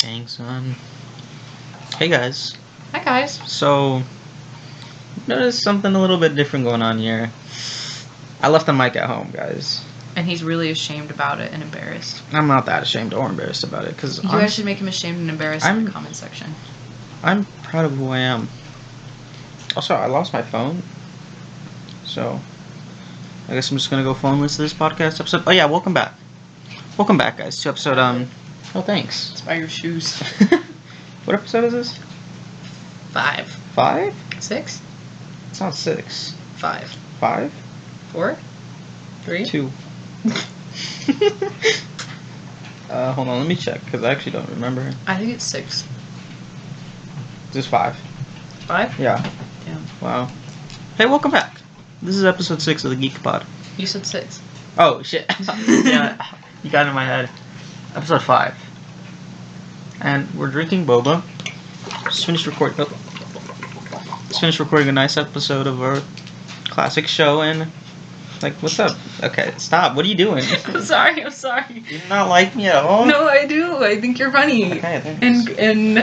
Dang, son. Hey, guys. Hi, guys. So, noticed something a little bit different going on here. I left the mic at home, guys. And he's really ashamed about it and embarrassed. I'm not that ashamed or embarrassed about it, because you guys should make him ashamed and embarrassed in the comment section. I'm proud of who I am. Also, I lost my phone, so I guess I'm just gonna go phoneless this podcast episode. Oh yeah, welcome back. Welcome back, guys, to episode Oh, thanks. It's by your shoes. What episode is this? 5. 5? 6? It's not 6. 5. 5? 4? 3? 2. Hold on, let me check, because I actually don't remember. I think it's 6. Is this 5? 5? Yeah. Damn. Wow. Hey, welcome back. This is episode 6 of the GeekPod. You said 6. Oh, shit. Yeah, you got it in my head. Episode 5. And we're drinking boba. Just finished recording a nice episode of our classic show, and like, what's up? Okay, stop. What are you doing? I'm sorry. You do not like me at all? No, I do. I think you're funny. Okay, thanks. And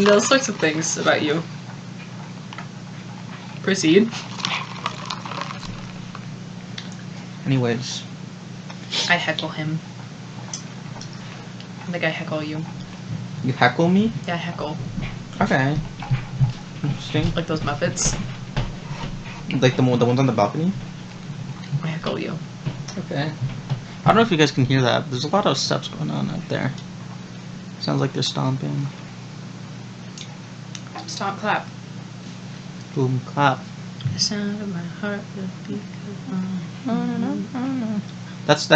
those sorts of things about you. Proceed. Anyways. I heckle him. I think I heckle you. You heckle me? Yeah, I heckle. Okay. Interesting. Like those Muppets. Like the ones on the balcony? I heckle you. Okay. I don't know if you guys can hear that, but there's a lot of steps going on out there. Sounds like they're stomping. Stomp, clap. Boom, clap. The sound of my heart will beat. That's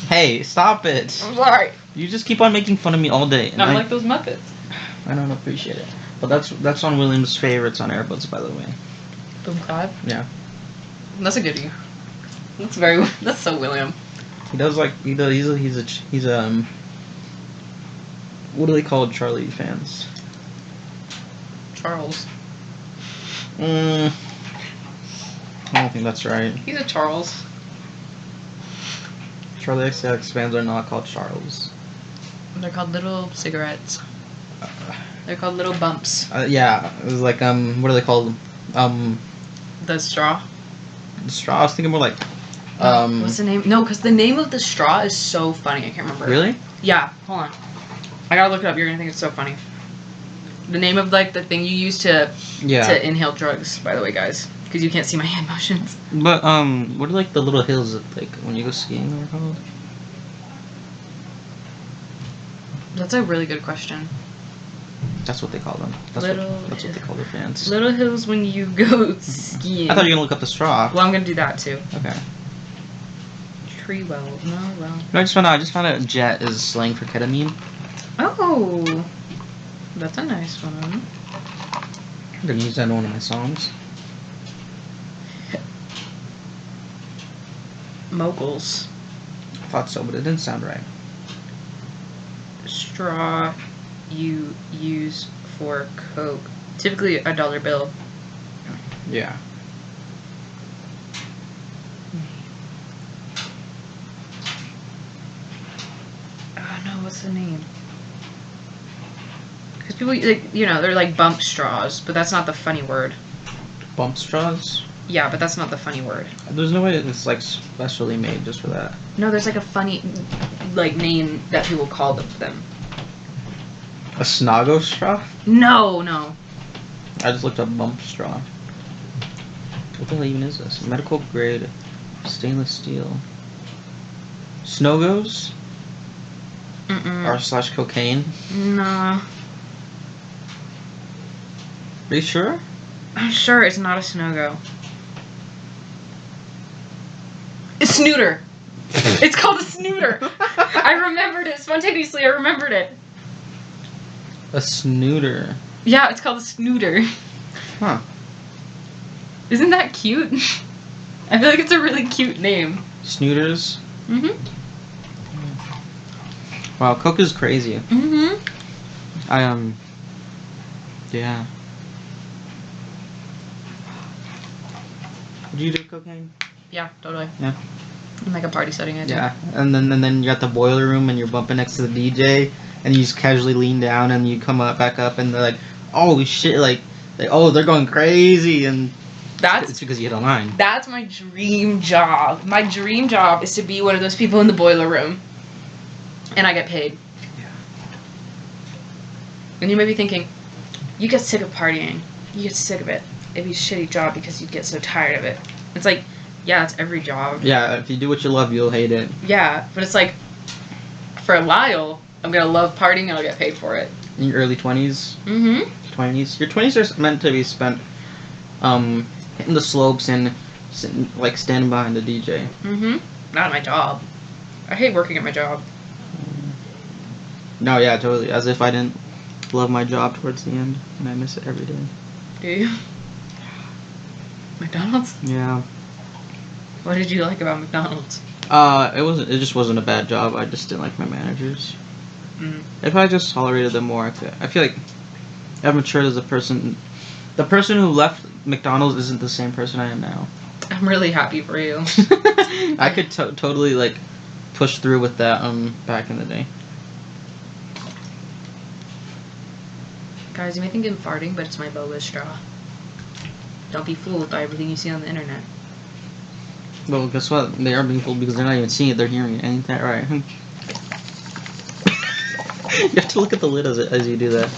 hey, stop it. I'm sorry. You just keep on making fun of me all day. And Not like those Muppets. I don't appreciate it. But that's one of William's favorites on Airbuds, by the way. Boom, clap. Yeah. That's a goodie. That's so William. He does like he's what do they call Charlie fans? Charles. I don't think that's right. He's a Charles. Charlie XCX fans are not called Charles. They're called little cigarettes. They're called little bumps. Yeah, it was like what are they called? The straw. The straw. I was thinking more like What's the name? No, because the name of the straw is so funny. I can't remember. Really? Yeah. Hold on. I gotta look it up. You're gonna think it's so funny. The name of like the thing you use to inhale drugs. By the way, guys, because you can't see my hand motions. But what are like the little hills that like when you go skiing are called? That's a really good question. That's what they call them. That's what they call their fans. Little hills when you go skiing. I thought you were gonna look up the straw. Well, I'm gonna do that too. Okay. Tree well. No, well. No, I just found out jet is slang for ketamine. Oh, that's a nice one. I'm gonna use that in one of my songs. Moguls. I thought so, but it didn't sound right. Straw you use for Coke. Typically $1 bill. Yeah. Oh no, what's the name? Because people, like, they're like bump straws, but that's not the funny word. Bump straws? Yeah, but that's not the funny word. There's no way it's like specially made just for that. No, there's like a funny, like, name that people call them. A snoggo straw? No. I just looked up bump straw. What the hell even is this? Medical grade stainless steel. Snogos? R/cocaine? Nah. Are you sure? I'm sure it's not a snogo. A snooter. It's called a snooter. I remembered it spontaneously. I remembered it. A snooter. Yeah, it's called a snooter. Huh. Isn't that cute? I feel like it's a really cute name. Snooters? Mm-hmm. Wow, Coke is crazy. Mm-hmm. Yeah. Would you do cocaine? Yeah, totally. Yeah. In like a party setting, I think. Yeah, and then you got the boiler room and you're bumping next to the DJ, and you just casually lean down, and you come up back up, and they're like, "Oh shit!" They're going crazy, and it's because you hit a line. That's my dream job. My dream job is to be one of those people in the boiler room, and I get paid. Yeah. And you may be thinking, you get sick of partying. You get sick of it. It'd be a shitty job because you get so tired of it. It's like, yeah, it's every job. Yeah, if you do what you love, you'll hate it. Yeah, but it's like, for a while, I'm gonna love partying and I'll get paid for it. In your early 20s? Mm-hmm. 20s? Your 20s are meant to be spent hitting the slopes and standing behind the DJ. Mm-hmm. Not at my job. I hate working at my job. No, yeah, totally. As if I didn't love my job towards the end, and I miss it every day. Do you? McDonald's? Yeah. What did you like about McDonald's? It just wasn't a bad job. I just didn't like my managers. If I just tolerated them more, I feel like I've matured as a person. The person who left McDonald's isn't the same person I am now. I'm really happy for you. I could totally push through with that back in the day. Guys, you may think I'm farting, but it's my boba straw. Don't be fooled by everything you see on the internet. Well, guess what? They are being fooled because they're not even seeing it; they're hearing it. Ain't that right? You have to look at the lid as you do that.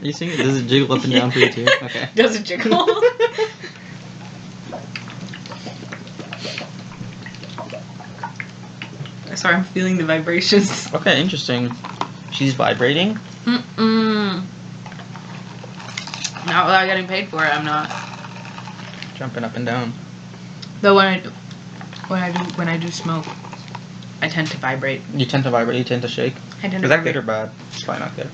Are you seeing it? Does it jiggle up and down for you too? Okay. Does it jiggle? Sorry, I'm feeling the vibrations. Okay, interesting. She's vibrating? Mm-mm. Not without getting paid for it, I'm not. Jumping up and down. Though when I do smoke, I tend to vibrate. You tend to vibrate, you tend to shake? I tend to Is that vibrate. good or bad? It's probably not good.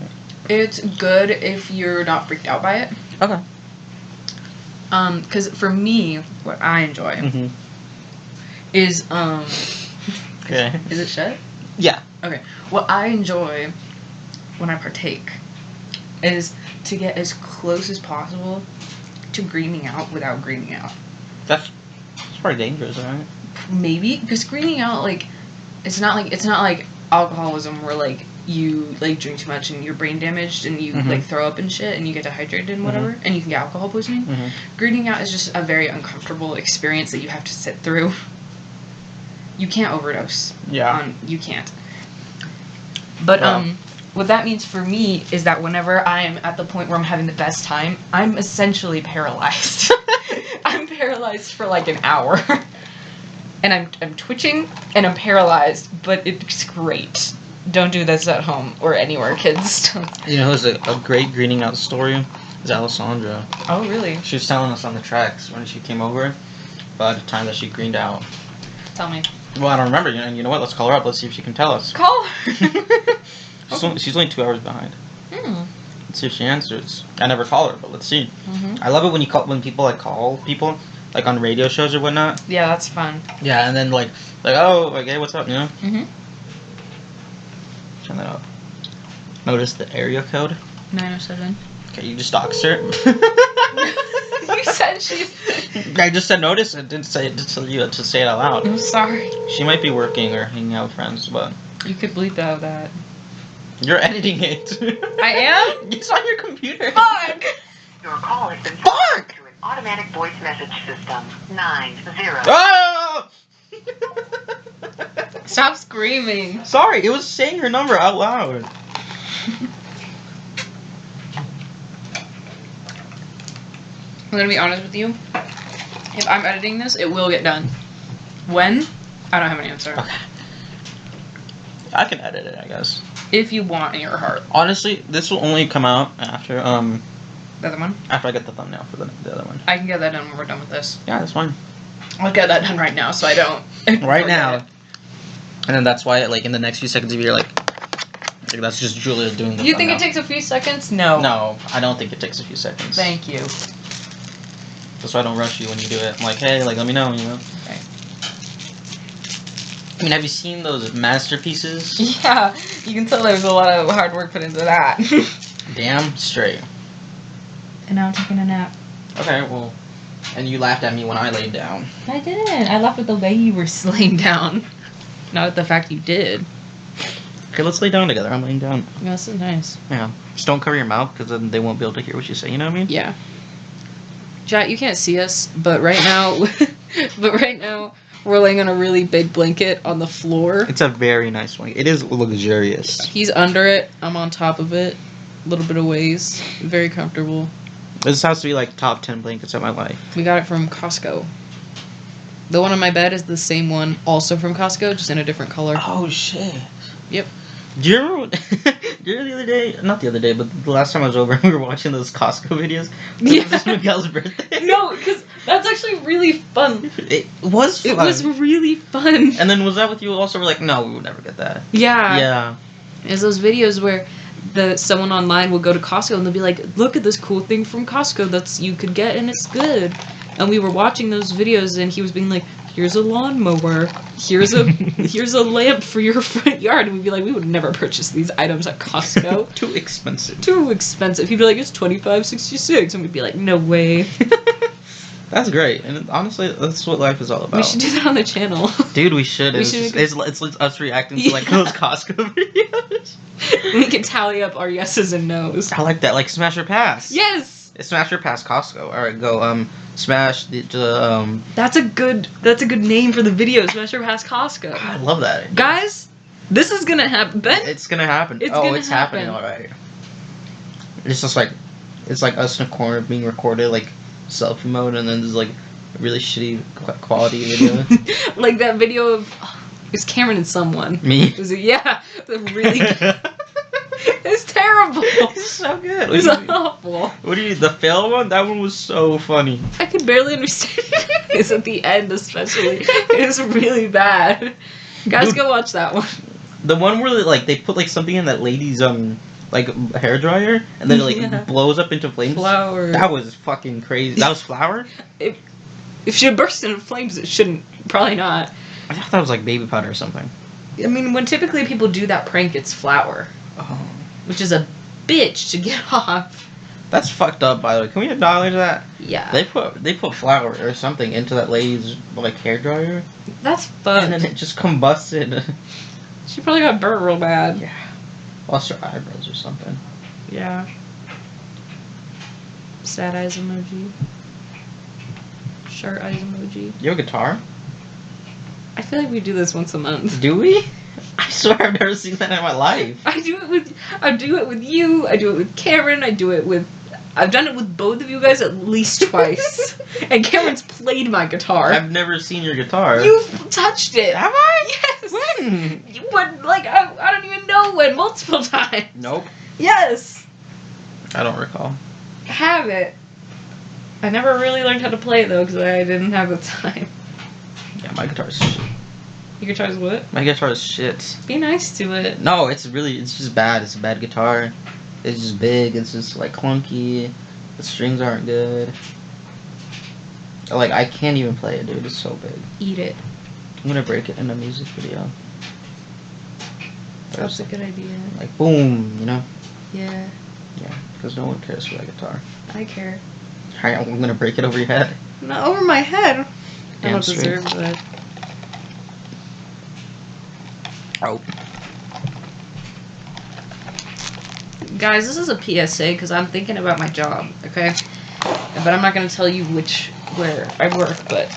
It's good if you're not freaked out by it. Okay. Because for me, what I enjoy is Okay. Is it shut? Yeah. Okay. What I enjoy when I partake is to get as close as possible to greening out without greening out. That's probably dangerous, right? Maybe because greening out, it's not like alcoholism where you drink too much and you're brain damaged and you throw up and shit and you get dehydrated and whatever and you can get alcohol poisoning. Greening out is just a very uncomfortable experience that you have to sit through. You can't overdose. Yeah. You can't. But what that means for me is that whenever I am at the point where I'm having the best time, I'm essentially paralyzed. I'm paralyzed for an hour. And I'm twitching and I'm paralyzed, but it's great. Don't do this at home or anywhere, kids. You know who's a great greening out story? Is Alessandra. Oh, really? She was telling us on the tracks when she came over about the time that she greened out. Tell me. Well, I don't remember. You know what? Let's call her up. Let's see if she can tell us. Call her. She's only 2 hours behind. Let's see if she answers. I never call her, but let's see. I love it when people call people on radio shows or whatnot. Yeah, that's fun. Yeah, and then hey, what's up? You know. Turn that up. Notice the area code. 907. Okay, you just doxed her. You said she's. I just said notice. I didn't say it to say it out loud. I'm sorry. She might be working or hanging out with friends, but You could bleep out that. you're editing it. I am? It's on your computer. Fuck! Your call has been Fuck! to an automatic voice message system. 90. Oh! Stop screaming. Sorry, it was saying her number out loud. I'm gonna be honest with you. If I'm editing this, it will get done. When? I don't have an answer. Okay. I can edit it, I guess. If you want in your heart. Honestly, this will only come out after The other one? after I get the thumbnail for the other one. I can get that done when we're done with this. Yeah, that's fine. I'll get that done right now so I don't. Right now. And then that's why, in the next few seconds, if you're that's just Julia doing the You think thumbnail. it takes a few seconds? No. No, I don't think it takes a few seconds. Thank you. That's why I don't rush you when you do it. I'm like, hey, let me know, you know? Okay. I mean, have you seen those masterpieces? Yeah, you can tell there's a lot of hard work put into that. Damn straight. And now I'm taking a nap. Okay, well, and you laughed at me when I laid down. I didn't. I laughed at the way you were laying down. Not at the fact you did. Okay, let's lay down together. I'm laying down. Yeah, this is nice. Yeah. Just don't cover your mouth, because then they won't be able to hear what you say, you know what I mean? Yeah. Chat, you can't see us, but right now, we're laying on a really big blanket on the floor. It's a very nice one. It is luxurious. He's under it. I'm on top of it. A little bit of ways. Very comfortable. This has to be like top 10 blankets of my life. We got it from Costco. The one on my bed is the same one, also from Costco, just in a different color. Oh, shit. Yep. Do you remember, do you remember the other day? Not the other day, but the last time I was over, we were watching those Costco videos. Yeah. This was Miguel's birthday. No, because that's actually really fun. It was fun. It was really fun. And then was that with you also? We're like, no, we would never get that. Yeah. Yeah. There's those videos where someone online will go to Costco and they'll be like, look at this cool thing from Costco that's you could get and it's good. And we were watching those videos and he was being like, here's a lawnmower, here's a lamp for your front yard, and we'd be like, we would never purchase these items at Costco. Too expensive. Too expensive. He'd be like, it's $25.66, and we'd be like, no way. That's great, and honestly, that's what life is all about. We should do that on the channel. Dude, we should. We It's, should just, it's us reacting to like those Costco videos. We can tally up our yeses and nos. I like that, like Smash or Pass. Yes. Smash or Pass Costco. All right, go. Smash the That's a good name for the video. Smash or Pass Costco. I love that. Guys, this is gonna happen. Ben, It's gonna happen. It's gonna happening. happen. All right. It's just like, it's like us in a corner being recorded like selfie mode, and then there's like a really shitty quality video. like that video of it's Cameron and someone. Me. Was it? Yeah, the really. It's terrible. It's so good. It's awful. What do you? The fail one? That one was so funny. I could barely understand it. It's at the end, especially. It's really bad. Guys, Dude. go watch that one. The one where like they put like something in that lady's like hair dryer, and then it like Yeah. blows up into flames. Flour. That was fucking crazy. That was flour. If she had burst into flames, it shouldn't. Probably not. I thought that was like baby powder or something. I mean, when typically people do that prank, it's flour, Oh, which is a bitch to get off. that's fucked up. By the way, can we acknowledge that Yeah. they put flour or something into that lady's like hair dryer, That's fun. and then it just combusted. She probably got burnt real bad. Yeah, lost her eyebrows or something. Yeah. Sad eyes emoji. Shark eyes emoji. You have a guitar? I feel like we do this once a month. Do we? I swear I've never seen that in my life. I do it with you. I do it with Karen. I've done it with both of you guys at least twice. And Karen's played my guitar. I've never seen your guitar. You've touched it. Have I? Yes. When? When, like, I don't even know when. Multiple times. Nope. Yes. I don't recall. Have it. I never really learned how to play, though, because I didn't have the time. Yeah, my guitar's shit. Your guitar's what? My guitar is shit. Be nice to it. No, it's just bad. It's a bad guitar. It's just big. It's just like clunky. The strings aren't good. Like, I can't even play it, dude. It's so big. Eat it. I'm gonna break it in a music video. That's a good idea. Like, boom, you know? Yeah, Yeah, because no one cares for that guitar. I care. Alright, I'm gonna break it over your head. Not over my head. I Damn don't straight. deserve that. Oh. Guys, this is a PSA because I'm thinking about my job, okay? But I'm not going to tell you where I work, but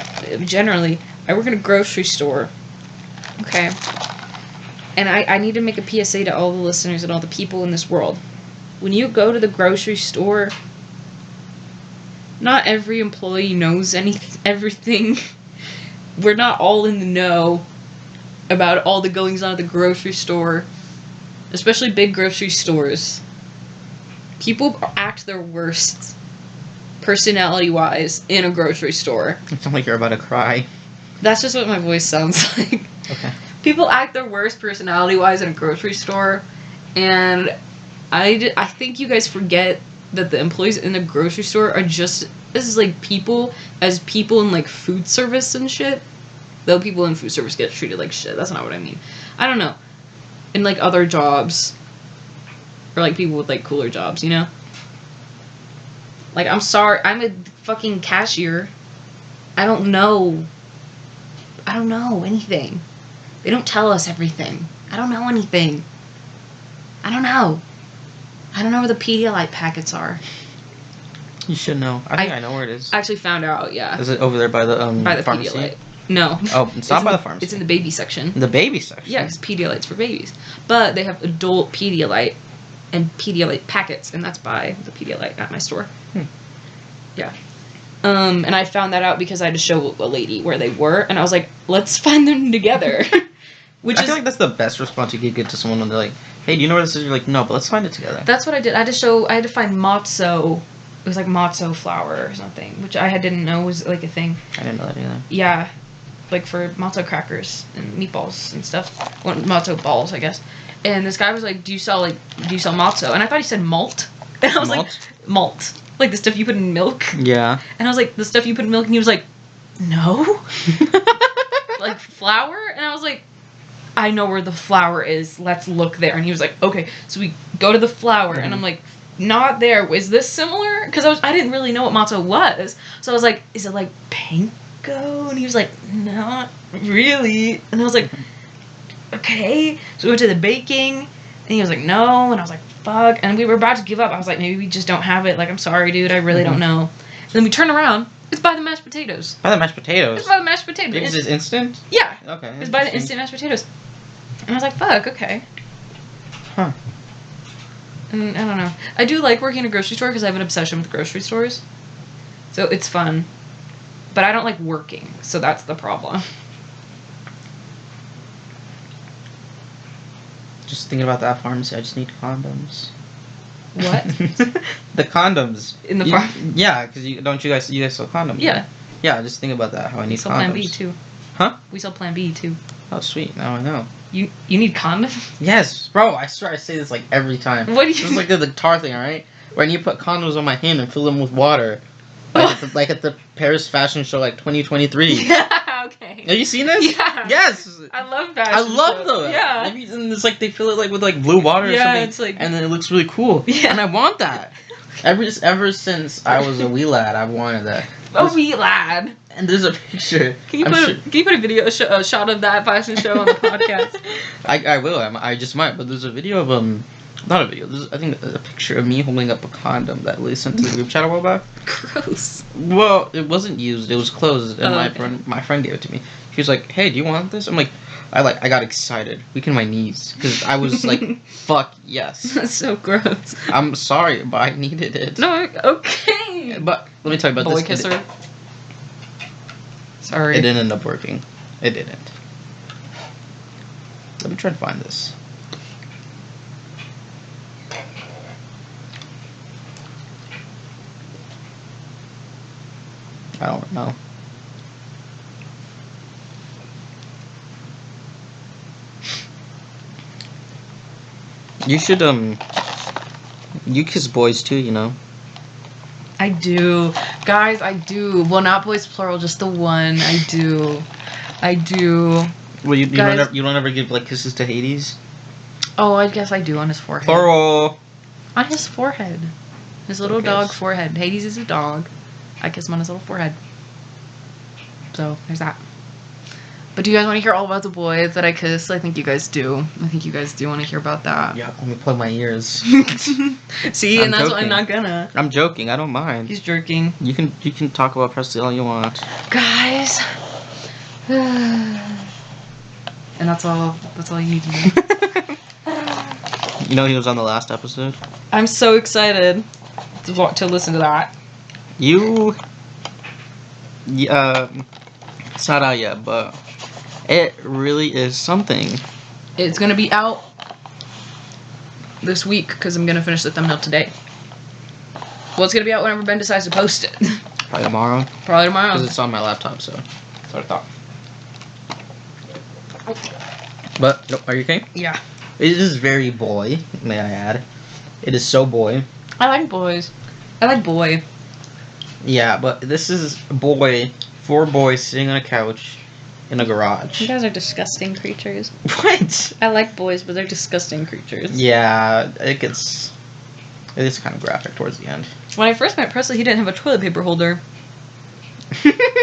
generally, I work in a grocery store, okay? And I need to make a PSA to all the listeners and all the people in this world. When you go to the grocery store, not every employee knows everything. We're not all in the know about all the goings on at the grocery store, especially big grocery stores. People act their worst, personality-wise, in a grocery store. It sounds like you're about to cry. That's just what my voice sounds like. Okay. People act their worst personality-wise in a grocery store, and I think you guys forget that the employees in the grocery store are just as, like, people as people in, like, food service and shit. Though people in food service get treated like shit. That's not what I mean. I don't know. In, like, other jobs. Or, like, people with, like, cooler jobs, you know? Like, I'm sorry. I'm a fucking cashier. I don't know anything. They don't tell us everything. I don't know anything. I don't know. I don't know where the Pedialyte packets are. You should know. I think I know where it is. I actually found out, yeah. Is it over there by the pharmacy? Pedialyte. No. Oh, it's not by the pharmacy. It's in the baby section. The baby section? Yeah, because Pedialyte's for babies. But they have adult Pedialyte and Pedialyte packets, and that's by the Pedialyte at my store. Yeah. And I found that out because I had to show a lady where they were, and I was like, let's find them together. I feel like that's the best response you could get to someone when they're like, hey, do you know where this is? You're like, no, but let's find it together. That's what I did. I had to find matzo. It was like matzo flour or something, which I didn't know was like a thing. I didn't know that either. Yeah. Like for matzo crackers and meatballs and stuff. Well, matzo balls, I guess. And this guy was like, do you sell matzo? And I thought he said malt. And I was like, malt. Like the stuff you put in milk. Yeah. And I was like, the stuff you put in milk? And he was like, no. Like flour? And I was like, I know where the flour is. Let's look there. And he was like, okay. So we go to the flour. And I'm like, not there. Is this similar? Because I didn't really know what matzo was. So I was like, is it like panko? And he was like, not really. And I was like, okay. So we went to the baking. And he was like, no. And I was like, fuck. And we were about to give up. I was like, maybe we just don't have it. Like, I'm sorry, dude. I really don't know. And then we turn around. It's by the mashed potatoes. By the mashed potatoes? It's by the mashed potatoes. Is this instant? Yeah. Okay. It's by the instant mashed potatoes. And I was like, fuck, okay. Huh. And I don't know. I do like working in a grocery store because I have an obsession with grocery stores. So it's fun. But I don't like working. So that's the problem. Just thinking about that pharmacy, I just need condoms. What? The condoms. In the farm? Yeah, because you guys sell condoms? Yeah. Right? Yeah, just think about that, how I need We sell condoms. Plan B too. Huh? We sell Plan B too. Oh, sweet. Now I know. You need condoms? Yes, bro, I swear I say this like every time. What do you... This is like the tar thing, alright? When you put condoms on my hand and fill them with water. Like at the Paris fashion show, like 2023. Yeah, okay. Have you seen this? Yeah. Yes. I love that. I love those. Yeah. And it's like they fill it like with like blue water or something. Yeah, it's like... And then it looks really cool. Yeah. And I want that. Ever since I was a wee lad, I've wanted that. A wee lad. And there's a picture. Can you put a video, a shot of that fashion show on the podcast? I will. I just might. But there's a video of not a video. There's I think a picture of me holding up a condom that Lee sent to the group chat a while back. Gross. Well, it wasn't used. It was closed, and okay. my friend gave it to me. She was like, "Hey, do you want this?" I'm like, I got excited, weak in my knees, because I was like, "Fuck yes." That's so gross. I'm sorry, but I needed it. No, okay. But let me tell you about Boy this. kisser. Sorry. It didn't end up working. It didn't. Let me try to find this. I don't know. You should you kiss boys too, you know. I do. Guys, I do. Well, not boys plural, just the one. I do. Well, you Guys, don't ever give like kisses to Hades? Oh, I guess I do on his forehead. Plural. On his forehead. His little dog forehead. Hades is a dog. I kiss him on his little forehead. So, there's that. But do you guys want to hear all about the boys that I kiss? I think you guys do. I think you guys do want to hear about that. Yeah, let me plug my ears. See, and that's why I'm joking. not gonna. I'm joking. I don't mind. He's jerking. You can talk about Presley all you want. Guys. And that's all you need to know. You know he was on the last episode? I'm so excited to listen to that. It's not out yet, but it really is something. It's gonna be out this week because I'm gonna finish the thumbnail today. Well, it's gonna be out whenever Ben decides to post it. Probably tomorrow. Probably tomorrow. Because it's on my laptop, so that's what I thought. But, no, are you okay? Yeah. It is very boy, may I add. It is so boy. I like boys. I like boy. Yeah, but this is boy, 4 boys sitting on a couch in a garage. You guys are disgusting creatures. What? I like boys, but they're disgusting creatures. Yeah, it is kind of graphic towards the end. When I first met Presley, he didn't have a toilet paper holder.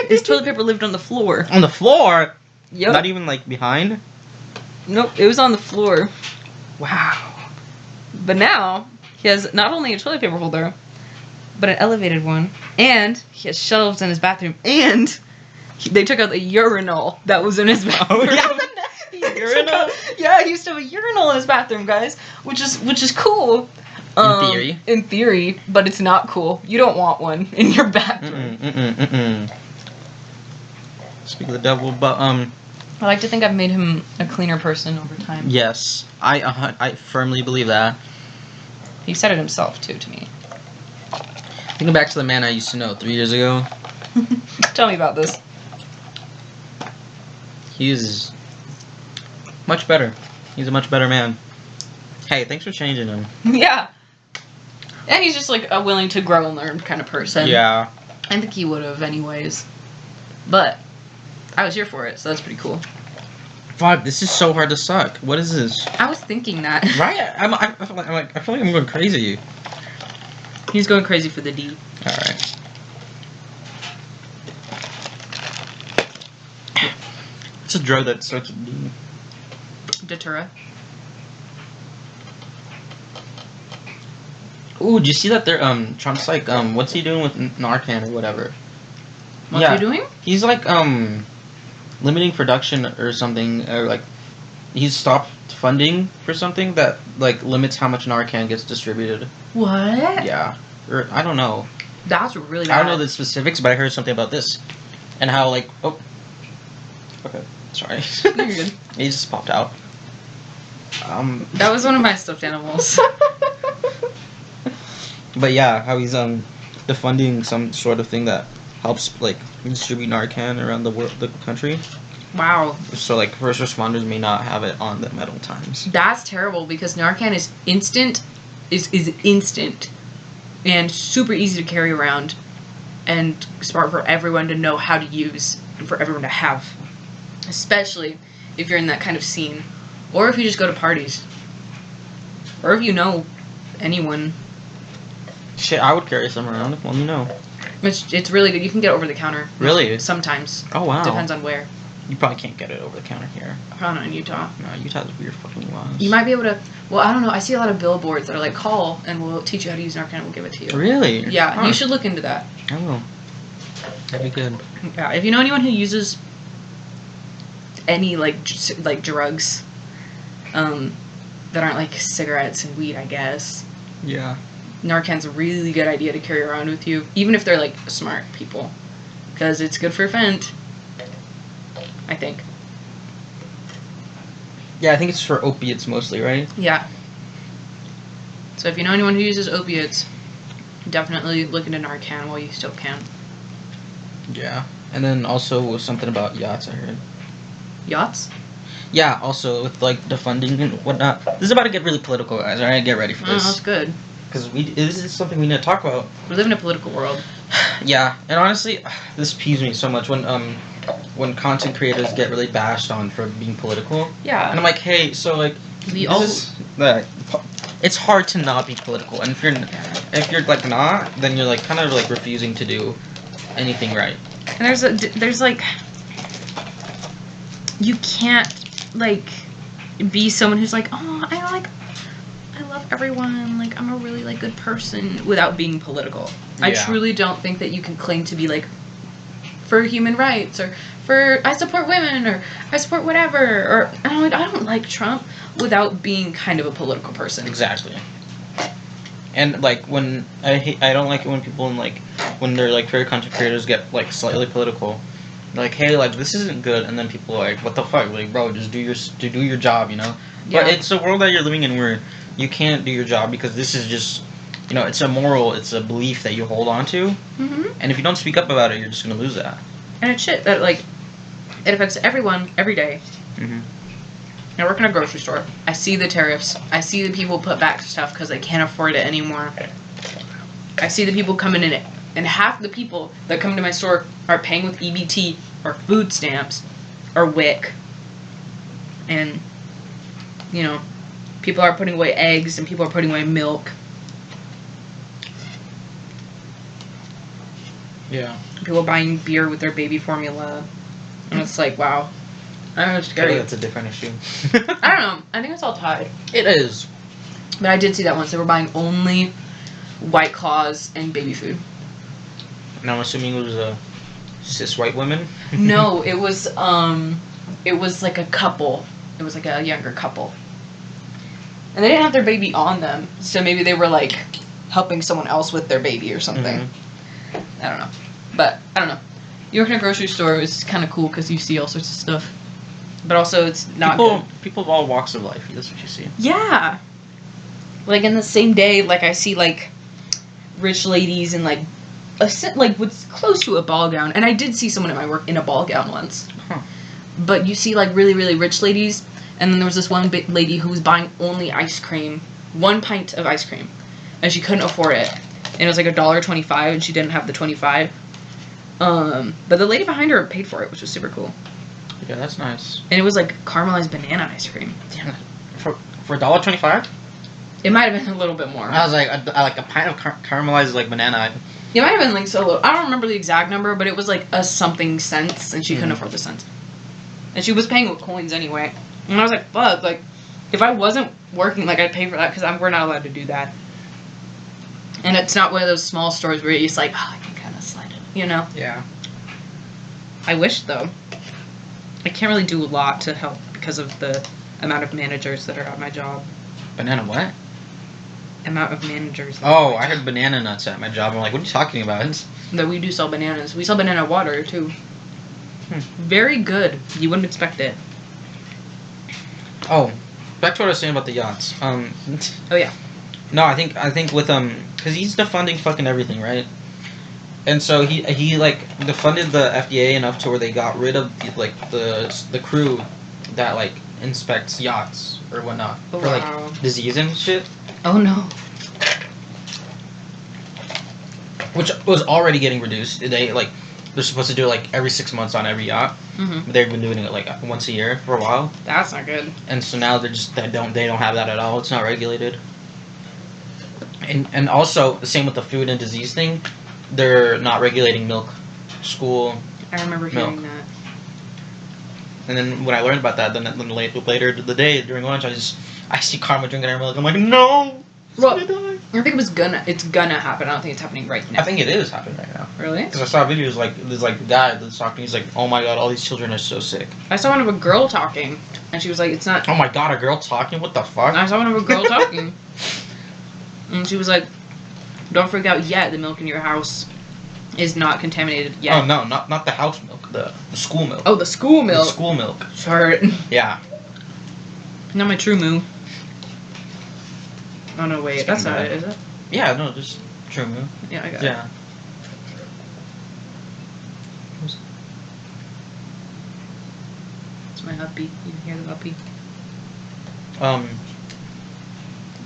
His toilet paper lived on the floor. On the floor? Yep. Not even like behind? Nope, it was on the floor. Wow. But now he has not only a toilet paper holder, but an elevated one, and he has shelves in his bathroom, and they took out the urinal that was in his bathroom. Urinal? Yeah, he used to have a urinal in his bathroom, guys, which is cool. Theory. In theory, but it's not cool. You don't want one in your bathroom. Speak of the devil, but I like to think I've made him a cleaner person over time. yes, I firmly believe that. He said it himself too to me. Thinking back to the man I used to know 3 years ago, Tell me about this. he is much better. He's a much better man. Hey, thanks for changing him. Yeah. And he's just like a willing to grow and learn kind of person. Yeah. I think he would have anyways. But I was here for it, so that's pretty cool. Fuck, this is so hard to suck. What is this? I was thinking that. Right? I feel like I'm going crazy. He's going crazy for the D. Alright. It's a drug that starts with D. Datura. Ooh, did you see that they're Trump's like what's he doing with Narcan or whatever? What's he doing? He's like limiting production or something, or like he's stopped funding for something that like limits how much Narcan gets distributed. What? Yeah. Or I don't know. That's really bad. I don't know the specifics, but I heard something about this. And how like okay. Sorry. You're good. He just popped out. That was one of my stuffed animals. But yeah, how he's defunding some sort of thing that helps like distribute Narcan around the world, the country. Wow. So like first responders may not have it on them at all times. That's terrible because Narcan is instant, is instant, and super easy to carry around, and smart for everyone to know how to use and for everyone to have, especially if you're in that kind of scene, or if you just go to parties, or if you know anyone. Shit, I would carry some around. Let me know. It's really good. You can get over the counter. Really? Sometimes. Oh wow. Depends on where. You probably can't get it over the counter here. Probably not in Utah. No, Utah's weird fucking laws. You might be able to. Well, I don't know. I see a lot of billboards that are like, call and we'll teach you how to use Narcan and we'll give it to you. Really? Yeah, Huh. you should look into that. I will. That'd be good. Yeah, if you know anyone who uses any like drugs, that aren't like cigarettes and weed, I guess. Yeah. Narcan's a really good idea to carry around with you, even if they're like smart people, because it's good for fent. I think. Yeah, I think it's for opiates mostly, right? Yeah. So if you know anyone who uses opiates, definitely look into Narcan while you still can. Yeah. And then also something about yachts, I heard. Yachts? Yeah, also with like defunding and whatnot. This is about to get really political, guys. Alright, get ready for Oh, this. that's good. Because this is something we need to talk about. We live in a political world. Yeah, and honestly, this peeves me so much when content creators get really bashed on for being political. Yeah. And I'm like, hey, so like, it's hard to not be political, and if you're like not, then you're like kind of like refusing to do anything right. And there's like, you can't like be someone who's like, oh, I love everyone, like I'm a really like good person without being political. Yeah. I truly don't think that you can claim to be like for human rights or for I support women or I support whatever or I don't like Trump without being kind of a political person. Exactly. And like when I don't like it when people when they're like favorite content creators get like slightly political. Like, hey, like this isn't good, and then people are like, what the fuck, like, bro, just do your job, you know. Yeah. But it's a world that you're living in where you can't do your job because this is just, you know, it's a moral, it's a belief that you hold on to, and if you don't speak up about it, you're just gonna lose that. And it's shit that like it affects everyone every day. I work in a grocery store. I see the tariffs. I see the people put back stuff because they can't afford it anymore. I see the people coming in it. And half the people that come to my store are paying with EBT or food stamps or WIC. And, you know, people are putting away eggs and people are putting away milk. Yeah. People are buying beer with their baby formula. And it's like, wow. I don't know, it's I scary. think that's a different issue. I don't know. I think it's all tied. It is. But I did see that once. They were buying only White Claws and baby food. And I'm assuming it was cis white women? No, it was like a couple. It was like a younger couple. And they didn't have their baby on them, so maybe they were like helping someone else with their baby or something. Mm-hmm. I don't know. But I don't know. You work in a grocery store is kind of cool because you see all sorts of stuff. But also it's not good. People of all walks of life, that's what you see. Yeah. Like in the same day, like I see like rich ladies in like what's close to a ball gown. And I did see someone at my work in a ball gown once. Huh. But you see like really, really rich ladies. And then there was this one lady who was buying only ice cream. 1 pint of ice cream. And she couldn't afford it. And it was like $1.25 and she didn't have the 25. But the lady behind her paid for it, which was super cool. Yeah, that's nice. And it was like caramelized banana ice cream. Damn it. For $1.25? It might have been a little bit more. I was like, a pint of caramelized like banana. It might have been like so little. I don't remember the exact number, but it was like a something cents, and she couldn't afford the cents. And she was paying with coins anyway. And I was like, fuck, like, if I wasn't working, like, I'd pay for that, because we're not allowed to do that. And it's not one of those small stores where you're just like, oh, I can kind of slide it, you know? Yeah. I wish, though. I can't really do a lot to help because of the amount of managers that are at my job. Banana what? Amount of managers. Oh, I heard banana nuts at my job. I'm like, what are you talking about? That we do sell bananas. We sell banana water, too. Very good. You wouldn't expect it. Oh, back to what I was saying about the yachts. Oh, yeah. No, I think with because he's defunding fucking everything, right? And so he like defunded the FDA enough to where they got rid of the crew that like inspects yachts or whatnot for like disease and shit. Oh no. Which was already getting reduced. They're supposed to do it like every 6 months on every yacht. Mm-hmm. They've been doing it like once a year for a while. That's not good. And so now they don't have that at all. It's not regulated. And also the same with the food and disease thing. They're not regulating milk, school. I remember hearing that. And then when I learned about that, then later the day during lunch, I see Karma drinking her milk. I'm like, no. Well, I think it's gonna happen. I don't think it's happening right now. I think it is happening right now. Really? Because I saw videos like there's like a guy that's talking. He's like, oh my god, all these children are so sick. I saw one of a girl talking, and she was like, "It's not." Oh my god, a girl talking? What the fuck? I saw one of a girl talking, and she was like, "Don't freak out yet. The milk in your house is not contaminated yet." Oh no, not the house milk, the school milk. Oh, the school milk. The school milk. Sure. Yeah. Not my true moo. Oh no, wait, that's not it, is it? Yeah, no, just true moo. Yeah, I got it. Yeah. It's my huppy. You can hear the huppy.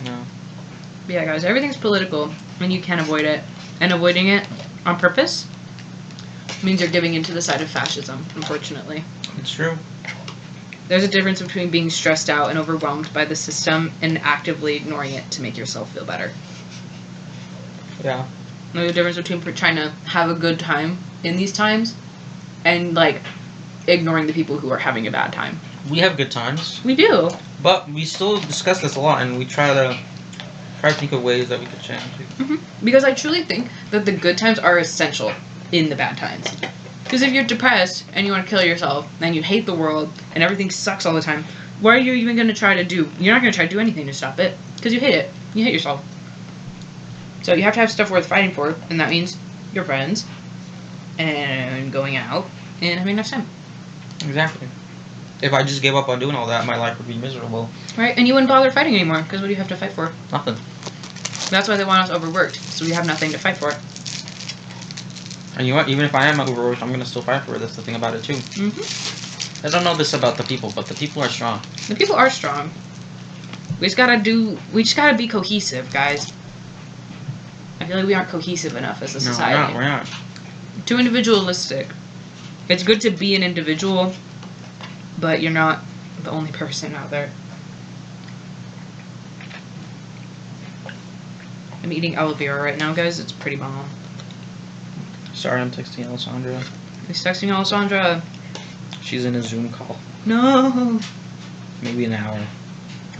No. But yeah, guys, everything's political, and you can't avoid it. And avoiding it on purpose means you're giving into the side of fascism, unfortunately. It's true. There's a difference between being stressed out and overwhelmed by the system and actively ignoring it to make yourself feel better. Yeah. There's a difference between trying to have a good time in these times and, like, ignoring the people who are having a bad time. We have good times. We do. But we still discuss this a lot, and we try to think of ways that we could change. Mm-hmm. Because I truly think that the good times are essential in the bad times. Because if you're depressed and you want to kill yourself and you hate the world and everything sucks all the time, what are you even going to try to do? You're not going to try to do anything to stop it because you hate it. You hate yourself. So you have to have stuff worth fighting for, and that means your friends and going out and having enough time. Exactly. If I just gave up on doing all that, my life would be miserable. Right? And you wouldn't bother fighting anymore because what do you have to fight for? Nothing. That's why they want us overworked, so we have nothing to fight for. And you know what? Even if I am overworked, I'm going to still fight for it. That's the thing about it, too. Mm-hmm. I don't know this about the people, but the people are strong. The people are strong. We just gotta be cohesive, guys. I feel like we aren't cohesive enough as a society. No, we're not. Too individualistic. It's good to be an individual, but you're not the only person out there. I'm eating aloe vera right now, guys. It's pretty bomb. Sorry, I'm texting Alessandra. He's texting Alessandra. She's in a Zoom call. No. Maybe an hour.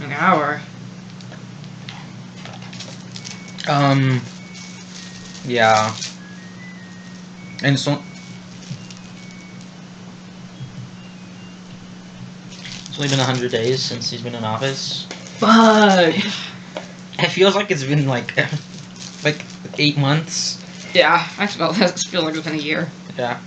An hour. Yeah. And so it's only been 100 days since he's been in office. Fuck. It feels like it's been like 8 months. Yeah, I feel like it's been a year. Yeah.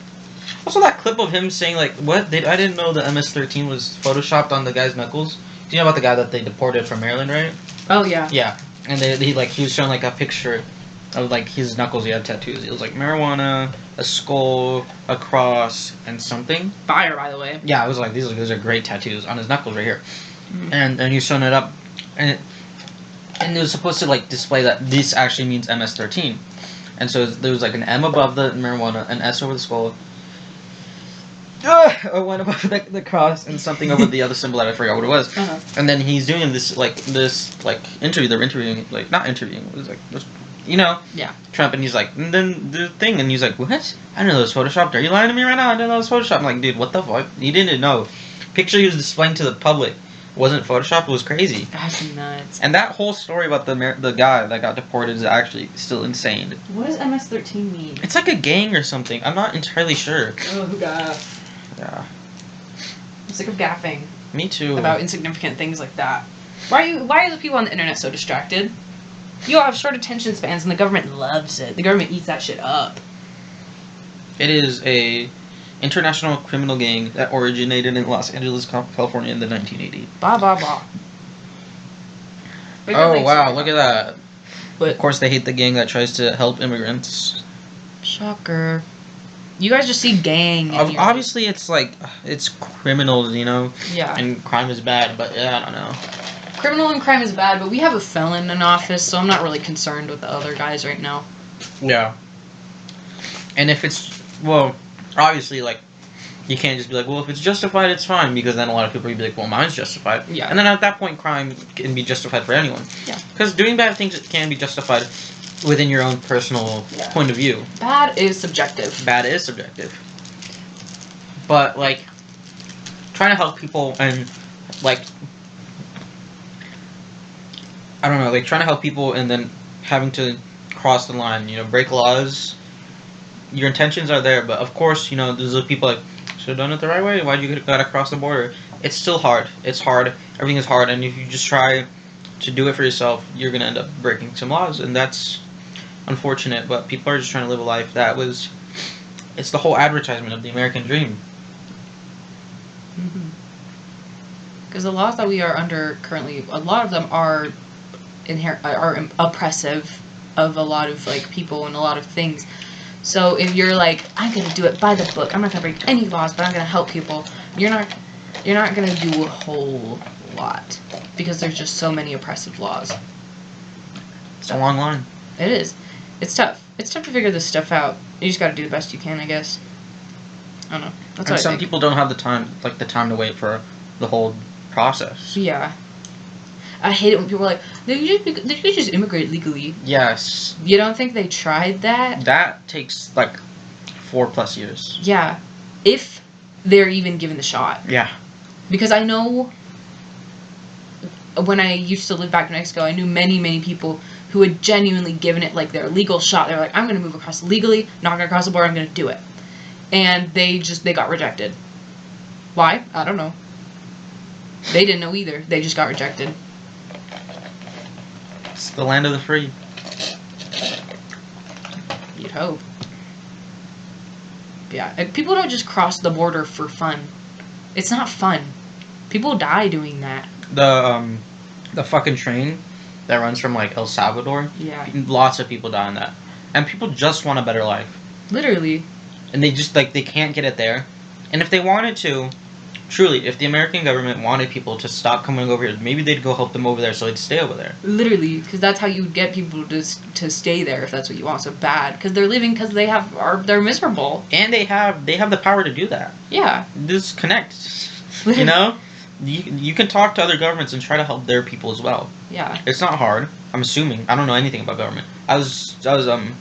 Also, that clip of him saying like, "What? I didn't know the MS-13 was photoshopped on the guy's knuckles." Do you know about the guy that they deported from Maryland, right? Oh yeah. Yeah. And he was showing like a picture of like his knuckles. He had tattoos. It was like marijuana, a skull, a cross, and something. Fire, by the way. Yeah, it was like these are great tattoos on his knuckles right here. Mhm. And he's showing it up, and it was supposed to like display that this actually means MS-13. And so there was like an M above the marijuana, an S over the skull, or one above the cross, and something over the other symbol that I forgot what it was. Uh-huh. And then he's doing this interview. They're interviewing, like, not interviewing. It was like, Yeah. Trump, and he's like, and then the thing, and he's like, what? I didn't know it was photoshopped. Are you lying to me right now? I didn't know it was photoshopped. I'm like, dude, what the fuck? He didn't know. Picture he was displaying to the public wasn't photoshopped. It was crazy. That's nuts. And that whole story about the guy that got deported is actually still insane. What does MS-13 mean? It's like a gang or something. I'm not entirely sure. Oh, who got? Yeah. I'm sick of gaffing Me too. about insignificant things like that. Why are the people on the internet so distracted? You all have short attention spans, and the government loves it. The government eats that shit up. It is a international criminal gang that originated in Los Angeles, California in the 1980s. Blah blah blah. Oh wow, look at that. But Of course they hate the gang that tries to help immigrants. shocker. You guys just see gang. in your- Obviously it's like, it's criminals, you know, Yeah. and crime is bad, but yeah, I don't know. Criminal and crime is bad, but we have a felon in office, so I'm not really concerned with the other guys right now. Yeah. And if it's, well, obviously, like, you can't just be like, well, if it's justified, it's fine, because then a lot of people will be like, well, mine's justified. Yeah. And then at that point, crime can be justified for anyone. Yeah. Because doing bad things can be justified within your own personal point of view. Bad is subjective. Bad is subjective. But, like, trying to help people and, like, I don't know, like, trying to help people and then having to cross the line, you know, break laws. Your intentions are there, but of course, you know, there's the people like, should have done it the right way. Why'd you gotta cross the border? It's still hard. It's hard. Everything is hard, and if you just try to do it for yourself, you're gonna end up breaking some laws, and that's unfortunate. But people are just trying to live a life that was. It's the whole advertisement of the American dream. Because the laws that we are under currently, a lot of them are oppressive of a lot of like people and a lot of things. So if you're like, I'm gonna do it by the book, I'm not gonna break any laws, but I'm gonna help people, you're not gonna do a whole lot because there's just so many oppressive laws. It's a long line. It is. It's tough. It's tough to figure this stuff out. You just gotta do the best you can, I guess. I don't know. That's And what I some think. people don't have the time to wait for the whole process. Yeah. I hate it when people are like, they could just immigrate legally. Yes, You don't think they tried that? that takes like 4+ years. Yeah. If they're even given the shot. Yeah. Because I know when I used to live back in Mexico, I knew many, many people who had genuinely given it like their legal shot. They were like, I'm going to move across legally, not going to cross the border, I'm going to do it. And they got rejected. Why? I don't know. They didn't know either. They just got rejected. It's the land of the free. You'd hope. Yeah, and people don't just cross the border for fun. It's not fun. People die doing that. The fucking train that runs from like El Salvador. Yeah. Lots of people die on that, and people just want a better life, Literally. and they just like they can't get it there. And if they wanted to, truly, if the American government wanted people to stop coming over here, maybe they'd go help them over there so they'd stay over there. Literally, because that's how you would get people to stay there if that's what you want so bad. Because they're living because they're miserable. And they have the power to do that. Yeah. Just connect. You know, you can talk to other governments and try to help their people as well. Yeah. It's not hard. I'm assuming. I don't know anything about government. I was the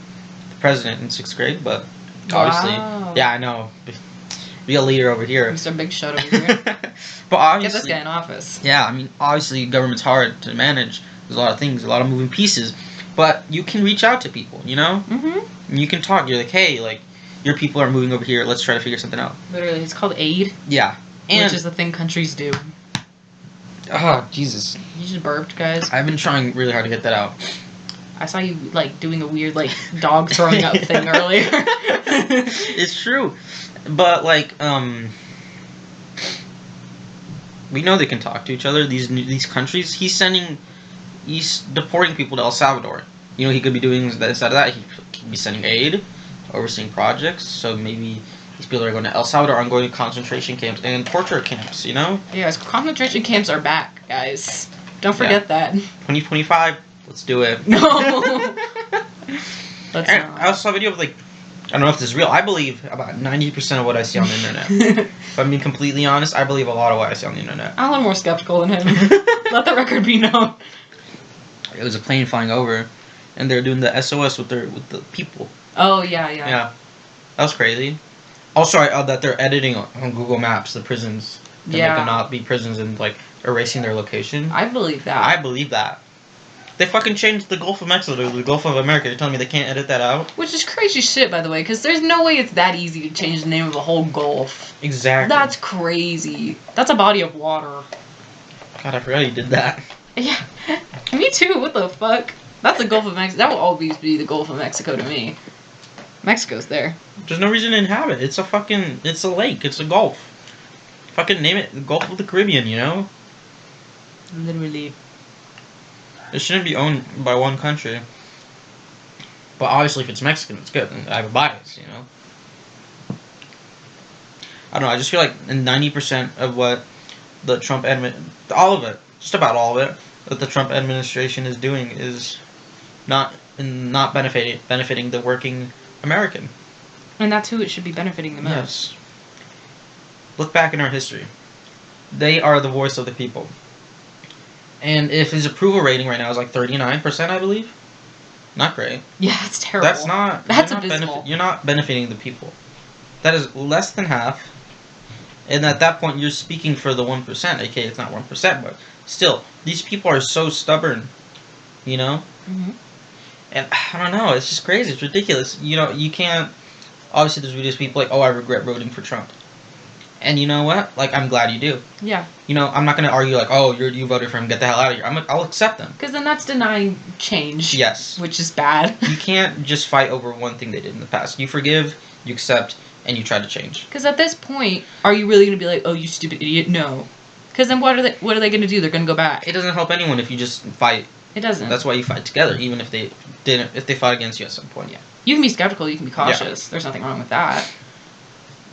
president in 6th grade, but obviously, Wow. yeah, I know. Be a leader over here. Mr. Big Shot over here. But Get obviously, this guy in office. yeah, I mean, obviously, government's hard to manage. There's a lot of things, a lot of moving pieces. But you can reach out to people, you know? Mm-hmm. And you can talk. You're like, hey, like, your people are moving over here. Let's try to figure something out. Literally, it's called aid. Yeah. And, which is the thing countries do. Oh, Jesus. You just burped, guys. I've been trying really hard to get that out. I saw you, like, doing a weird, like, dog throwing up thing earlier. It's true. But, like, we know they can talk to each other, these countries. He's deporting people to El Salvador. You know, he could be doing this, that, that. He could be sending aid, overseeing projects. So maybe these people that are going to El Salvador are going to concentration camps and torture camps, you know? Yes, concentration camps are back, guys. Don't forget that. 2025, let's do it. No! Let's And not. I also saw a video of, like, I don't know if this is real. I believe about 90% of what I see on the internet. If I'm being completely honest, I believe a lot of what I see on the internet. I'm a little more skeptical than him. Let the record be known. It was a plane flying over, and they're doing the SOS with the people. Oh, yeah. Yeah, that was crazy. Also, that they're editing on Google Maps the prisons to make them not be prisons and like erasing their location. I believe that. I believe that. They fucking changed the Gulf of Mexico to the Gulf of America. You're telling me they can't edit that out? Which is crazy shit, by the way, because there's no way it's that easy to change the name of the whole Gulf. Exactly. That's crazy. That's a body of water. God, I forgot you did that. Yeah, me too. What the fuck? That's the Gulf of Mexico. That will always be the Gulf of Mexico to me. Mexico's there. There's no reason to inhabit. It's a lake. It's a gulf. Fucking name it the Gulf of the Caribbean, you know? Literally. It shouldn't be owned by one country. But obviously if it's Mexican, it's good. And I have a bias, you know? I don't know, I just feel like 90% of what the Trump all of it, just about all of it, that the Trump administration is doing is not benefiting the working American. And that's who it should be benefiting the most. Yes. Look back in our history. They are the voice of the people. And if his approval rating right now is like 39%, I believe. Not great. Yeah, that's terrible. That's not. That's you're not abysmal. you're not benefiting the people. That is less than half. And at that point, you're speaking for the 1%. Okay, it's not 1%, but still, these people are so stubborn. You know? Mm-hmm. And I don't know. It's just crazy. It's ridiculous. You know, you can't. Obviously, there's videos of people like, oh, I regret voting for Trump. And you know what? Like, I'm glad you do. Yeah. You know, I'm not going to argue like, oh, you voted for him, get the hell out of here. I'll accept them. Because then that's denying change. Yes. Which is bad. You can't just fight over one thing they did in the past. You forgive, you accept, and you try to change. Because at this point, are you really going to be like, oh, you stupid idiot? No. Because then what are they going to do? They're going to go back. It doesn't help anyone if you just fight. It doesn't. That's why you fight together, even if they fought against you at some point. Yeah. You can be skeptical, you can be cautious. There's nothing wrong with that.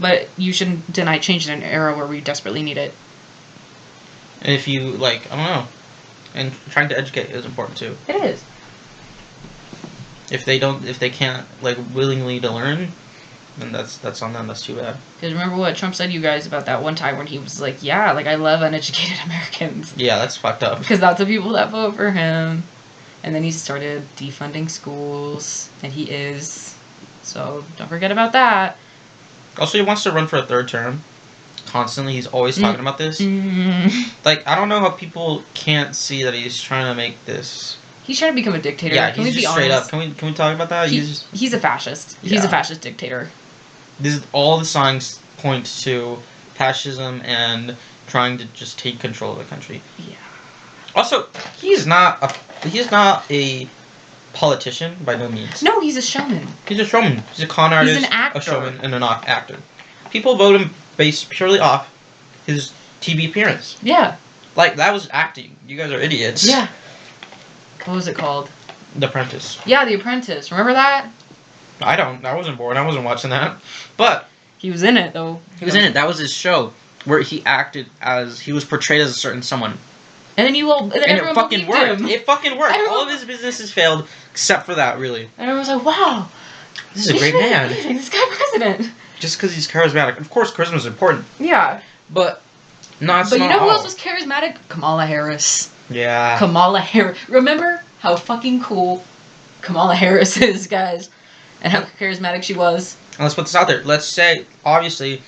But you shouldn't deny change in an era where we desperately need it. And if you, like, I don't know. And trying to educate is important too. It is. If they can't, like, willingly to learn, then that's on them. That's too bad. Because remember what Trump said to you guys about that one time when he was like, yeah, like, I love uneducated Americans. Yeah, that's fucked up. Because that's the people that vote for him. And then he started defunding schools. And he is. So don't forget about that. Also, he wants to run for a third term. Constantly, he's always talking about this. Like, I don't know how people can't see that he's trying to make this. He's trying to become a dictator. Yeah, Can he's we just be straight honest? up. Can we talk about that? He's a fascist. He's Yeah. a fascist dictator. This is all the signs point to fascism and trying to just take control of the country. Yeah. Also, he's not a politician by no means. No, he's a showman. He's a showman. He's a con artist, He's an actor. a showman, and an actor. People vote him based purely off his TV appearance. Yeah. Like, that was acting. You guys are idiots. Yeah. What was it called? The Apprentice. Yeah, The Apprentice. Remember that? I wasn't born. I wasn't watching that. But He was in it, though. he was in it. That was his show where he acted as, he was portrayed as a certain someone. And then And it fucking worked. Him. It fucking worked. Everyone- All of his businesses failed except for that, really. And everyone was like, wow. This is a great man. This guy president. Just because he's charismatic. Of course, charisma is important. Yeah. But not But you know who all. else was charismatic? Kamala Harris. Yeah. Kamala Harris. Remember how fucking cool Kamala Harris is, guys? And how charismatic she was? And let's put this out there. Let's say, obviously,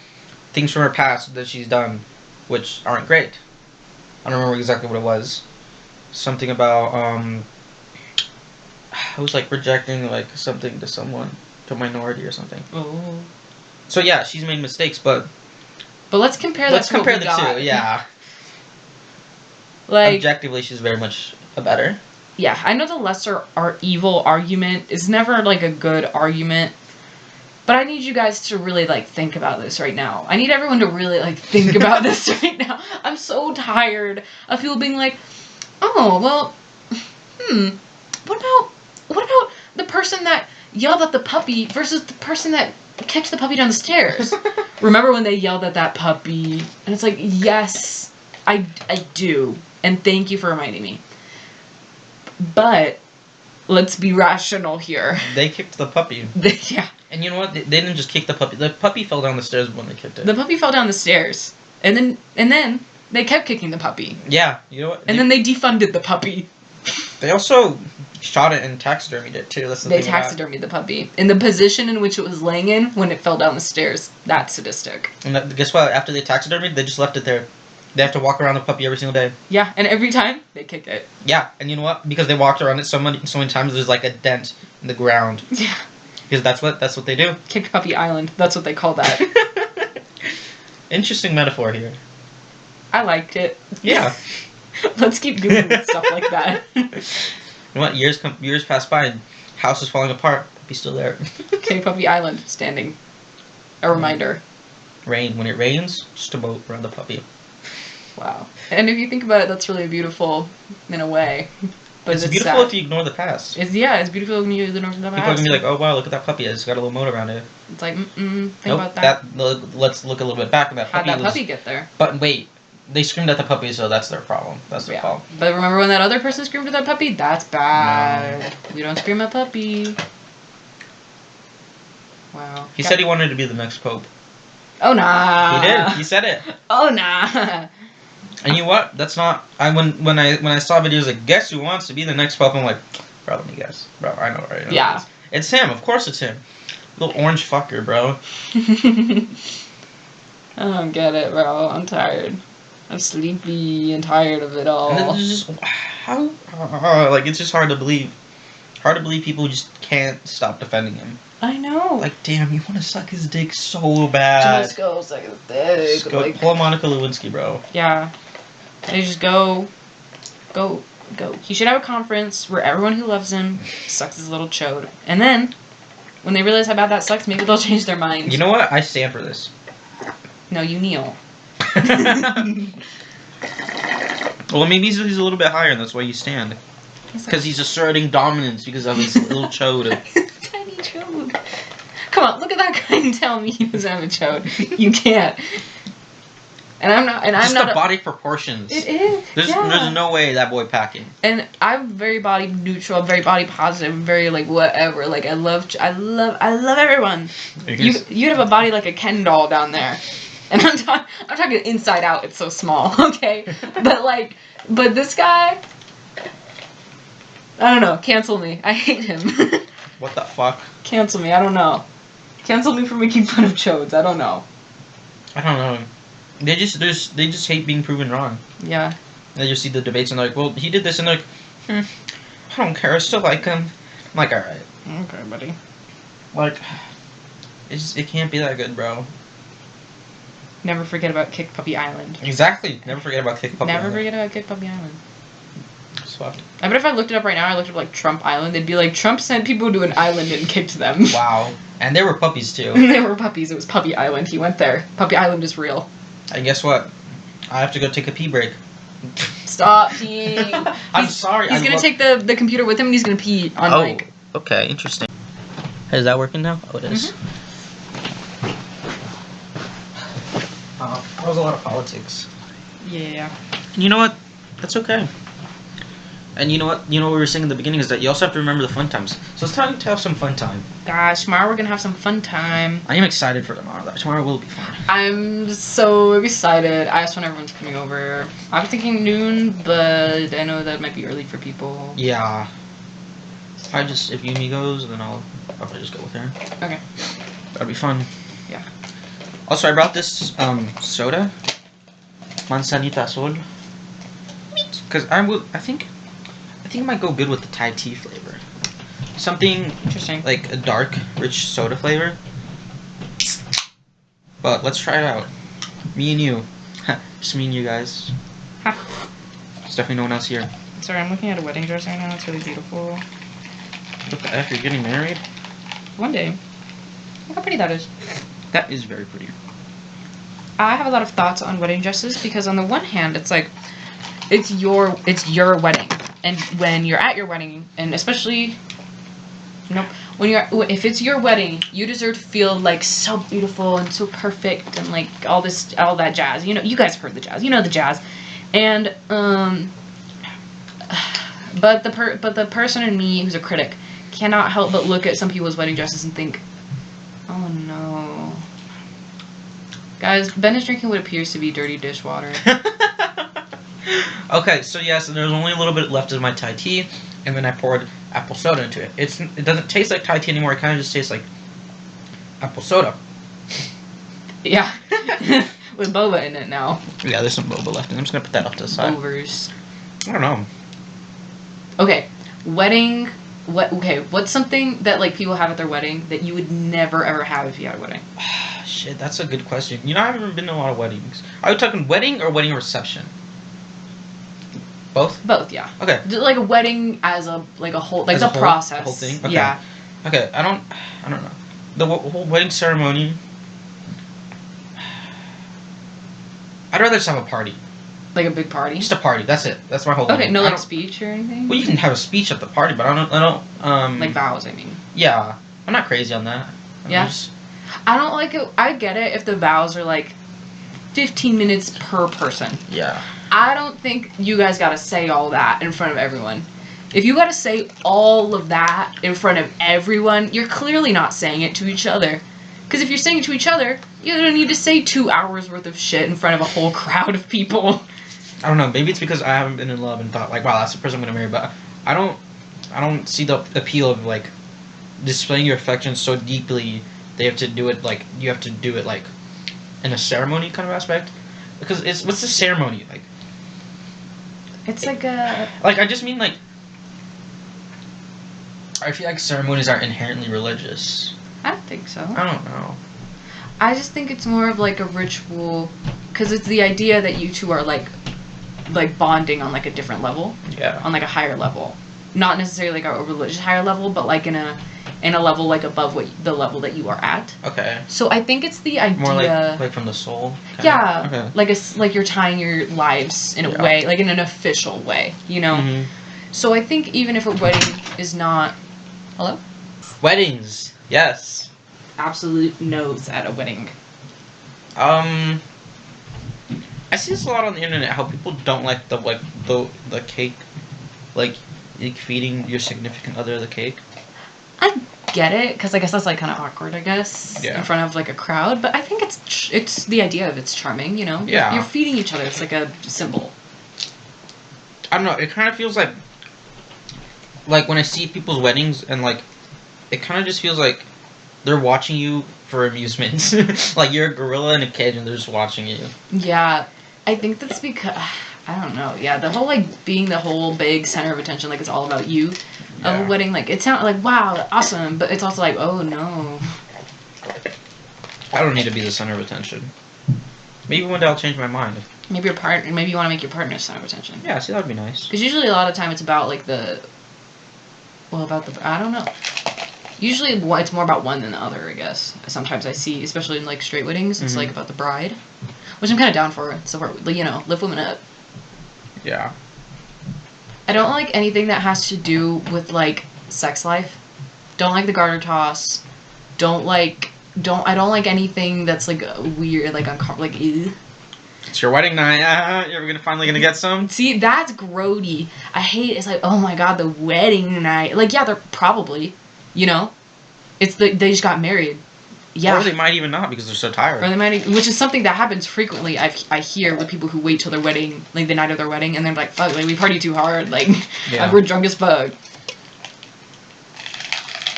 things from her past that she's done, which aren't great. I don't remember exactly what it was. Something about, I was like projecting like something to someone, to a minority or something. Oh. So yeah, she's made mistakes, but let's compare let's that to compare what we the got. two. Yeah. Like, objectively, she's very much a better. Yeah, I know the lesser evil argument is never like a good argument, but I need you guys to really like think about this right now. I need everyone to really like think about this right now. I'm so tired of people being like, "Oh, well, what about the person that yelled at the puppy versus the person that kicked the puppy down the stairs?" Remember when they yelled at that puppy? And it's like, yes, I do. And thank you for reminding me. But let's be rational here. They kicked the puppy. Yeah. And you know what? They didn't just kick the puppy. The puppy fell down the stairs when they kicked it. The puppy fell down the stairs. And then they kept kicking the puppy. Yeah, you know what? And then they defunded the puppy. They also shot it and taxidermied it too. That's the They thing taxidermied the puppy. In the position in which it was laying in when it fell down the stairs. That's sadistic. And guess what? After they taxidermied, they just left it there. They have to walk around the puppy every single day. Yeah, and every time they kick it. Yeah, and you know what? Because they walked around it so many times, there's like a dent in the ground. Yeah. Because that's what they do. Kick Puppy Island. That's what they call that. Interesting metaphor here. I liked it. Yeah. Let's keep doing stuff like that. You know what? Years pass by and house is falling apart. Puppy's still there. Kick Puppy Island standing. A reminder. Rain. When it rains, just a boat around the puppy. Wow. And if you think about it, that's really beautiful in a way. But It's beautiful sad. if you ignore the past. It's beautiful when you ignore the past. People are gonna be like, "Oh wow, look at that puppy! It's got a little moat around it." It's like, think Nope, about that. let's look a little bit back. That How'd puppy that puppy get there? But wait, they screamed at the puppy, so that's their problem. That's their fault. But remember when that other person screamed at that puppy? That's bad. No. We don't scream at puppy. Wow. He said he wanted to be the next pope. Oh nah. He did. He said it. Oh nah. And you know what? That's not. When I saw videos like, guess who wants to be the next pope? I'm like, bro, let me guess. Bro, I know right. Yeah. It's him. Of course, it's him. Little orange fucker, bro. I don't get it, bro. I'm tired. I'm sleepy and tired of it all. And it's just how like it's just hard to believe. Hard to believe people just can't stop defending him. I know. Like, damn, you want to suck his dick so bad. Just go suck his dick. Just go pull Monica Lewinsky, bro. Yeah. They just go. He should have a conference where everyone who loves him sucks his little chode. And then, when they realize how bad that sucks, maybe they'll change their mind. You know what? I stand for this. No, you kneel. Well, maybe he's a little bit higher, and that's why you stand. Because he's asserting dominance because of his little chode. Tiny chode. Come on, look at that guy and tell me he doesn't have a chode. You can't. And I'm not. And Just I'm not. the body proportions. It is. There's no way that boy packing. And I'm very body neutral. I'm very body positive. I'm very like whatever. Like I love everyone. You'd have a body like a Ken doll down there. And I'm talking inside out. It's so small, okay? But this guy, I don't know. Cancel me. I hate him. What the fuck? Cancel me. I don't know. Cancel me for making fun of chodes. I don't know. I don't know. They just hate being proven wrong. Yeah. They just see the debates and they're like, well, he did this, and they're like, I don't care. I still like him. I'm like, all right. Okay, buddy. Like, it can't be that good, bro. Never forget about Kick Puppy Island. Exactly. Never forget about Kick Puppy Island. Never forget about Kick Puppy Island. Swept. I bet if I looked it up right now, I looked up like Trump Island, they'd be like, Trump sent people to an island and kicked them. Wow. And they were puppies too. They were puppies. It was Puppy Island. He went there. Puppy Island is real. And guess what? I have to go take a pee break. Stop peeing. I'm sorry. He's gonna take the computer with him and he's gonna pee on mic. Okay, interesting. Is that working now? Oh, it is. That was a lot of politics. Yeah. And you know what? That's okay. And you know what? You know what we were saying in the beginning is that you also have to remember the fun times. So it's time to have some fun time. Gosh, tomorrow we're gonna have some fun time. I am excited for tomorrow. Tomorrow will be fun. I'm so excited. I just want everyone's coming over. I was thinking noon, but I know that might be early for people. Yeah. If Yumi goes, then I'll probably just go with her. Okay. That'll be fun. Yeah. Also, I brought this soda, Manzanita Sol, because I think it might go good with the Thai tea flavor. something Interesting. like a dark, rich soda flavor. But let's try it out. Me and you. Just me and you guys. There's definitely no one else here. Sorry, I'm looking at a wedding dress right now. It's really beautiful. What the F? You're getting married? One day. Look how pretty that is. That is very pretty. I have a lot of thoughts on wedding dresses because on the one hand, it's like it's your wedding, and when you're at your wedding, and especially if it's your wedding, you deserve to feel like so beautiful and so perfect and like all that jazz. You know, you guys heard the jazz. You know the jazz, and but the person in me who's a critic cannot help but look at some people's wedding dresses and think, oh no. Guys, Ben is drinking what appears to be dirty dishwater. Okay, so yes, and there's only a little bit left of my Thai tea, and then I poured apple soda into it. It doesn't taste like Thai tea anymore. It kind of just tastes like apple soda. Yeah, with boba in it now. Yeah, there's some boba left, and I'm just gonna put that off to the side. Overs. I don't know. Okay, wedding. What's something that like people have at their wedding that you would never ever have if you had a wedding? Shit, that's a good question. You know, I haven't been to a lot of weddings. Are you talking wedding or wedding reception? Both? Both, yeah. Okay. Like a wedding as a whole, like As the a whole? process. The whole thing? Okay. Yeah. Okay, I don't know. The whole wedding ceremony. I'd rather just have a party. Like a big party. Just a party. That's it. That's my whole. Okay, wedding. no I like don't- speech or anything. Well, you can have a speech at the party, but I don't. Like vows, I mean. Yeah, I'm not crazy on that. Yeah? I don't like it. I get it if the vows are like 15 minutes per person. Yeah. I don't think you guys gotta say all that in front of everyone. If you gotta say all of that in front of everyone, you're clearly not saying it to each other. Because if you're saying it to each other, you don't need to say 2 hours worth of shit in front of a whole crowd of people. I don't know. Maybe it's because I haven't been in love and thought like, wow, that's the person I'm gonna marry. But I don't see the appeal of like displaying your affection so deeply. They have to do it like you have to do it like in a ceremony kind of aspect. Because what's the ceremony like? It's like a... Like I just mean like I feel like ceremonies are inherently religious. I don't think so. I don't know. I just think it's more of like a ritual, because it's the idea that you two are like bonding on like a different level, Yeah. on like a higher level, not necessarily like a religious higher level, but like in a level like above the level that you are at. Okay. So I think it's the idea. More like from the soul. Kinda? Yeah. Okay. Like you're tying your lives in a Yeah. way, like in an official way, you know. Mhm. So I think even if a wedding is not, hello, Weddings. Yes. absolute no's at a wedding. I see this a lot on the internet. How people don't like the cake, like feeding your significant other the cake. I get it, because I guess that's like kind of awkward, I guess, Yeah. in front of like a crowd. But I think it's the idea of it's charming, you know. Yeah. You're feeding each other. It's like a symbol. I don't know. It kind of feels like when I see people's weddings and like, it kind of just feels like they're watching you for amusement. Like you're a gorilla in a cage and they're just watching you. Yeah, I think that's because I don't know. Yeah, the whole like being the whole big center of attention, like it's all about you. Of Yeah. a wedding, like it sounds like wow, awesome, but it's also like oh no. I don't need to be the center of attention. Maybe one day I'll change my mind. Maybe your partner. Maybe you want to make your partner center of attention. Yeah, see, that'd be nice. Because usually a lot of time it's about like I don't know. Usually it's more about one than the other, I guess. Sometimes I see, especially in like straight weddings, it's Mhm. like about the bride, which I'm kind of down for. So lift women up. Yeah. I don't like anything that has to do with like sex life. Don't like the garter toss. I don't like anything that's like weird, like uncomfortable, like ew. It's your wedding night. You're finally gonna get some. See, that's grody. I hate it. It's like, oh my god, the wedding night. Like, yeah, they're probably, you know, they just got married. Yeah. Or they might even not because they're so tired. Or they might, which is something that happens frequently. I hear with people who wait till their wedding, like the night of their wedding, and they're like, "Fuck, like we party too hard, like Yeah. we're drunk as fuck."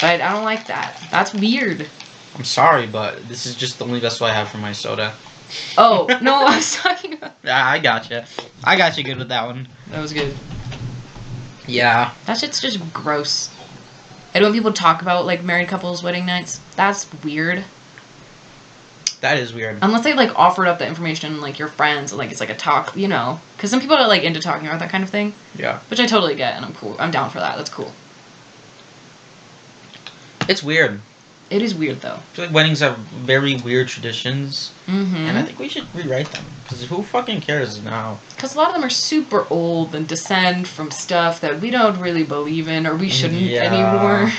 But I don't like that. That's weird. I'm sorry, but this is just the only vessel I have for my soda. Oh no, I was talking about. Yeah, I gotcha. I got you good with that one. That was good. Yeah. That shit's just gross. And when people talk about like married couples' wedding nights, that's weird. That is weird. Unless they like offered up the information, like your friends, and, like it's like a talk, you know, because some people are like into talking about that kind of thing. Yeah. Which I totally get, and I'm cool. I'm down for that. That's cool. It's weird. It is weird though. I feel like weddings have very weird traditions, Mm-hmm. and I think we should rewrite them. Because who fucking cares now? Because a lot of them are super old and descend from stuff that we don't really believe in, or we shouldn't anymore.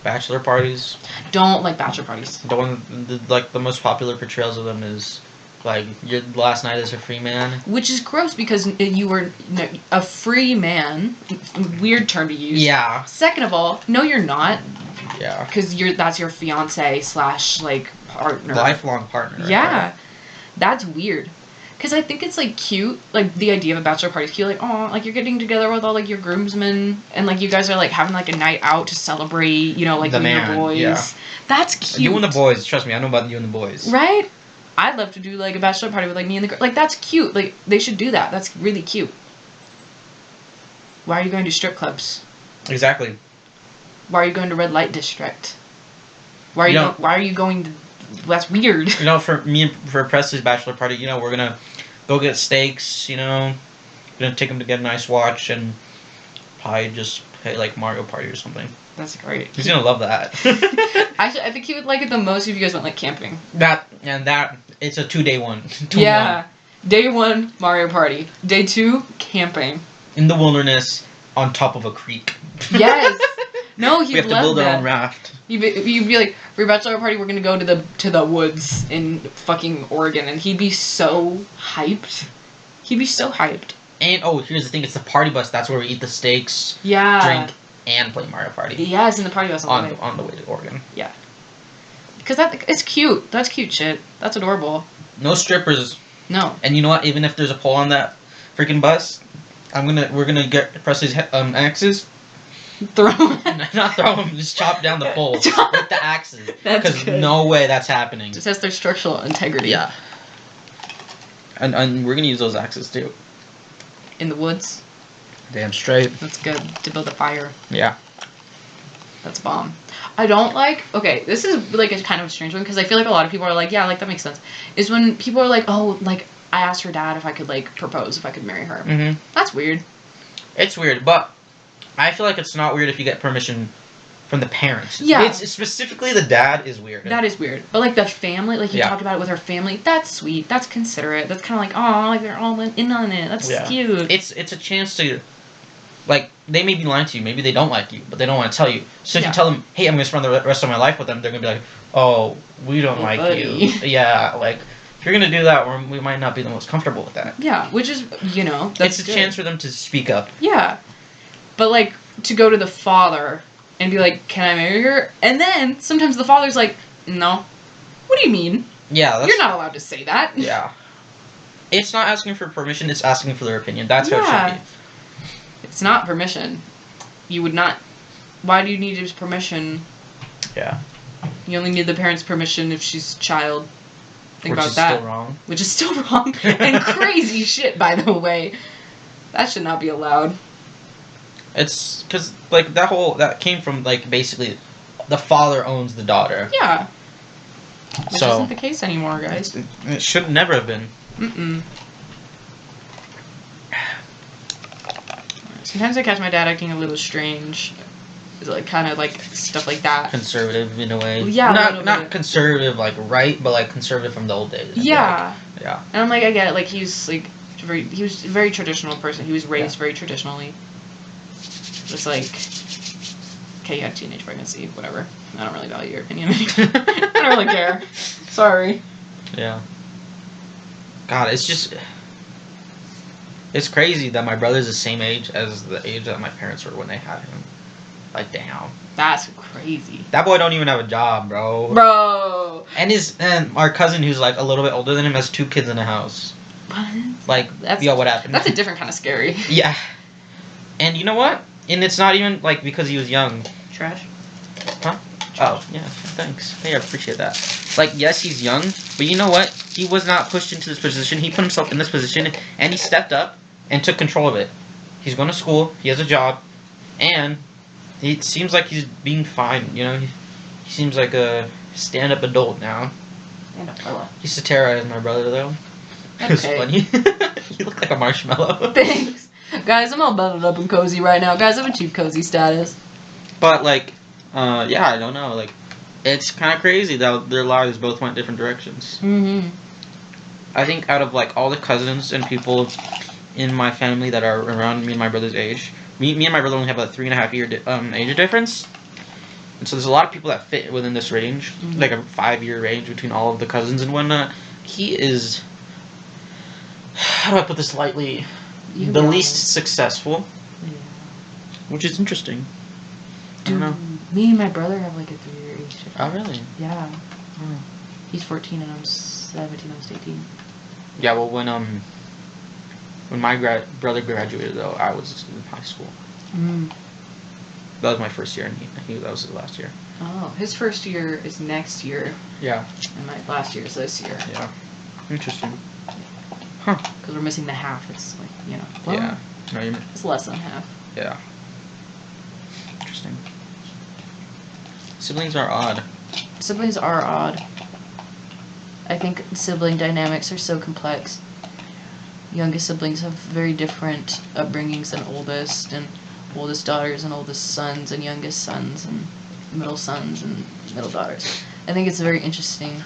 Bachelor parties. Don't like bachelor parties. The most popular portrayals of them is like your last night as a free man. Which is gross because you were a free man. Weird term to use. Yeah. Second of all, no, you're not. Yeah. Because that's your fiance / like partner. Lifelong partner. Yeah. Right? That's weird. Because I think it's like cute, like the idea of a bachelor party is cute, like, oh, like you're getting together with all like your groomsmen and like you guys are like having like a night out to celebrate, you know, like the you and man, your boys. Yeah. That's cute. You and the boys, trust me, I know about you and the boys. Right? I'd love to do like a bachelor party with like me and the girl. Like that's cute. Like they should do that. That's really cute. Why are you going to strip clubs? Exactly. Why are you going to red light district? Why are you going to? That's weird. You know, for Presley's bachelor party, you know, we're gonna go get steaks. You know, gonna take him to get a nice watch and probably just play like Mario Party or something. That's great. He's gonna love that. Actually, I think he would like it the most if you guys went like camping. It's a 2-day one. Yeah. Day 1, Mario Party. Day 2, camping. In the wilderness, on top of a creek. Yes. No, he'd we have to love build that. our own raft. You'd be like, for your bachelor party, we're gonna go to the woods in fucking Oregon, and he'd be so hyped. He'd be so hyped. And here's the thing: it's the party bus. That's where we eat the steaks, drink, and play Mario Party. Yeah, it's in the party bus on the way to Oregon. Yeah. Because it's cute. That's cute shit. That's adorable. No strippers. No. And you know what? Even if there's a pole on that freaking bus, we're gonna get Presley's axes. Throw them. Not throw them. Just chop down the pole with the axes. Because no way that's happening. Just has their structural integrity. Yeah. And we're gonna use those axes too. In the woods. Damn straight. That's good to build a fire. Yeah. That's bomb. I don't like. Okay, this is like a kind of a strange one because I feel like a lot of people are like, yeah, like that makes sense. Is when people are like, oh, like I asked her dad if I could like propose, if I could marry her. Mm-hmm. That's weird. It's weird, but I feel like it's not weird if you get permission from the parents. Yeah. It's specifically the dad is weird. That is weird. But like the family, like you talked about it with her family, that's sweet. That's considerate. That's kind of like, oh, like they're all in on it. That's cute. It's a chance to, like, they may be lying to you. Maybe they don't like you, but they don't want to tell you. So if you tell them, hey, I'm going to spend the rest of my life with them, they're going to be like, oh, we don't like buddy. you. Yeah, like, if you're going to do that, we might not be the most comfortable with that. Yeah, which is, you know, that's it's a chance for them to speak up. Yeah. But, like, to go to the father and be like, can I marry her? And then sometimes the father's like, no. What do you mean? Yeah. You're not allowed to say that. Yeah. It's not asking for permission, it's asking for their opinion. That's how it should be. It's not permission. You would not. Why do you need his permission? Yeah. You only need the parents' permission if she's a child. Think about that. Which is still wrong. Which is still wrong. And crazy shit, by the way. That should not be allowed. It's because, like, that came from, like, basically the father owns the daughter. Yeah. Which isn't the case anymore, guys. It should never have been. Mm-mm. Sometimes I catch my dad acting a little strange. Like, kind of, like, stuff like that. Conservative, in a way. Yeah, not conservative, like, right, but, like, conservative from the old days. Yeah. Like, yeah. And I'm like, I get it. Like, he was a very traditional person. He was raised very traditionally. Just like, okay, you had teenage pregnancy, whatever. I don't really value your opinion anymore. I don't really care. Sorry. Yeah. God, it's just... It's crazy that my brother's the same age as the age that my parents were when they had him. Like, damn. That's crazy. That boy don't even have a job, bro. Bro. And our cousin, who's like a little bit older than him, has 2 kids in the house. What? Like, what happened? That's a different kind of scary. Yeah. And you know what? And it's not even, like, because he was young. Trash? Huh? Oh, yeah, thanks. Hey, I appreciate that. Like, yes, he's young, but you know what? He was not pushed into this position. He put himself in this position, and he stepped up and took control of it. He's going to school, he has a job, and He seems like he's being fine, you know? He seems like a stand-up adult now. Stand-up fella. He used to terrorize my brother, though. It was Okay. funny. You look like a marshmallow. Thanks. Guys, I'm all bundled up and cozy right now. Guys, I'm achieved cozy status. But, like, yeah, I don't know. Like, it's kind of crazy that their lives both went different directions. Mm-hmm. I think out of, like, all the cousins and people in my family that are around me and my brother's age, me and my brother only have a 3.5 year age difference. And so there's a lot of people that fit within this range, like a 5-year range between all of the cousins and whatnot. He is, how do I put this lightly, the least successful, which is interesting. I don't know. Me and my brother have like a 3-year age difference. Oh, really? Yeah. Oh. He's 14 and I'm 17, almost 18. Yeah, well, when my brother graduated, though, I was in high school. Mm. That was my first year, and that was his last year. Oh, his first year is next year. Yeah. And my last year is this year. Yeah. Interesting. Huh. Because we're missing the half. It's like, you know. Well, Yeah. No, it's less than half. Yeah. Interesting. Siblings are odd. Siblings are odd. I think sibling dynamics are so complex. Youngest siblings have very different upbringings than oldest, and oldest daughters and oldest sons, and youngest sons and middle sons and middle daughters. I think it's very interesting.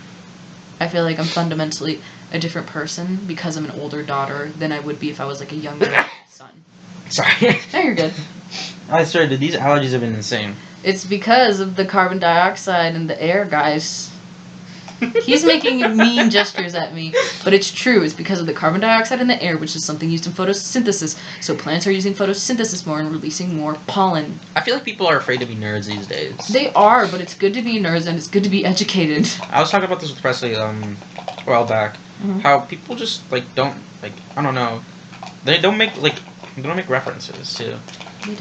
I feel like I'm fundamentally a different person because I'm an older daughter than I would be if I was like a younger son. Sorry. No, you're good. I swear, dude, these allergies have been insane. It's because of the carbon dioxide in the air, guys. He's making mean gestures at me, but it's true. It's because of the carbon dioxide in the air, which is something used in photosynthesis. So plants are using photosynthesis more and releasing more pollen. I feel like people are afraid to be nerds these days. They are, but it's good to be nerds and it's good to be educated. I was talking about this with Presley a while back. Mhm. How people just don't I don't know. They don't make references to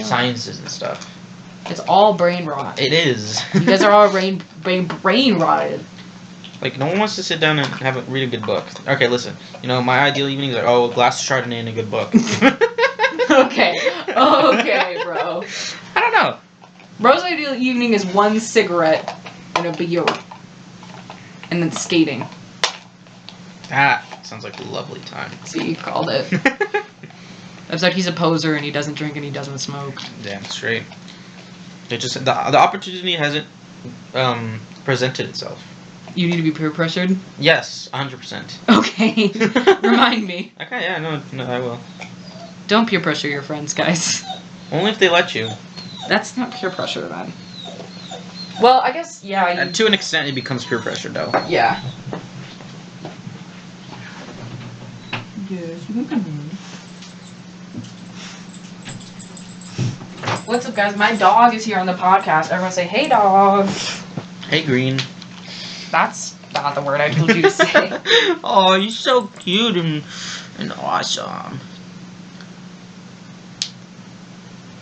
sciences and stuff. It's all brain rot. It is. You guys are all brain rotted. Like, no one wants to sit down and read a good book. Okay, listen. You know, my ideal evening is like, a glass of Chardonnay and a good book. Okay, bro. I don't know. Bro's ideal evening is 1 cigarette and a beer. And then skating. That sounds like a lovely time. See, you called it. It's like he's a poser and he doesn't drink and he doesn't smoke. Damn straight. It just the opportunity hasn't presented itself. You need to be peer pressured? Yes, 100%. Okay. Remind me. Okay, yeah, no, I will. Don't peer pressure your friends, guys. Only if they let you. That's not peer pressure, then. Well, I guess, yeah. And to an extent, it becomes peer pressure, though. Yeah. Yes, you can come in. What's up, guys? My dog is here on the podcast. Everyone say, hey, dog. Hey, Green. That's not the word I told you to say. Oh, you're so cute and awesome.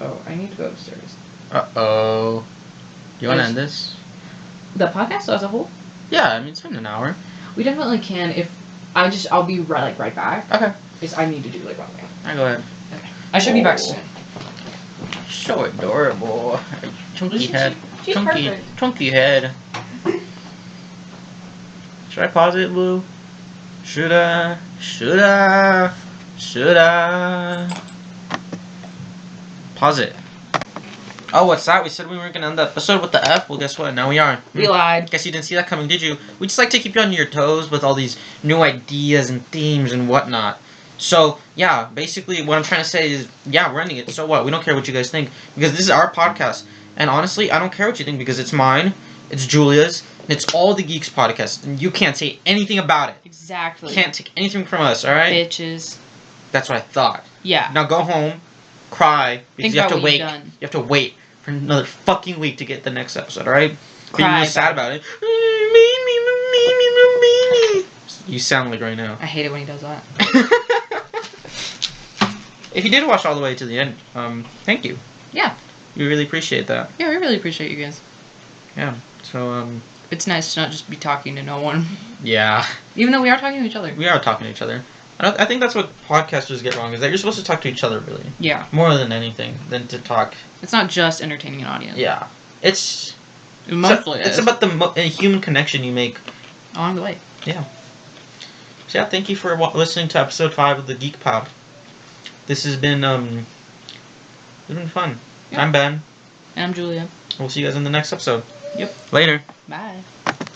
Oh, I need to go upstairs. Uh-oh. Do you want to end this? The podcast as a whole? Yeah, I mean, it's been an hour. We definitely can if I'll be right back. Okay. Because I need to do like one thing. Alright, go ahead. Okay. I should be back soon. So adorable. Chunky head. She's perfect. Chunky head. Should I pause it, Lou? Should I? Pause it. Oh, what's that? We said we weren't gonna end the episode with the F. Well, guess what? Now we are. We lied. Guess you didn't see that coming, did you? We just like to keep you on your toes with all these new ideas and themes and whatnot. So, yeah, basically what I'm trying to say is, yeah, we're ending it. So what? We don't care what you guys think. Because this is our podcast. And honestly, I don't care what you think because it's mine, it's Julia's, and it's all the Geeks podcast. And you can't say anything about it. Exactly. Can't take anything from us, alright? Bitches. That's what I thought. Yeah. Now go home, cry, because you have to wait. Done. You have to wait for another fucking week to get the next episode, alright? Cry. You're really sad about it. You sound like right now. I hate it when he does that. If you did watch all the way to the end, thank you. Yeah. We really appreciate that. Yeah, we really appreciate you guys. Yeah. So, It's nice to not just be talking to no one. yeah. Even though we are talking to each other. We are talking to each other. I think that's what podcasters get wrong, is that you're supposed to talk to each other, really. Yeah. More than anything, than to talk. It's not just entertaining an audience. Yeah. It's Mostly it's about the human connection you make along the way. Yeah. So yeah, thank you for listening to episode 5 of the GeekPod. This has been fun. Yep. I'm Ben. And I'm Julia. We'll see you guys in the next episode. Yep. Later. Bye.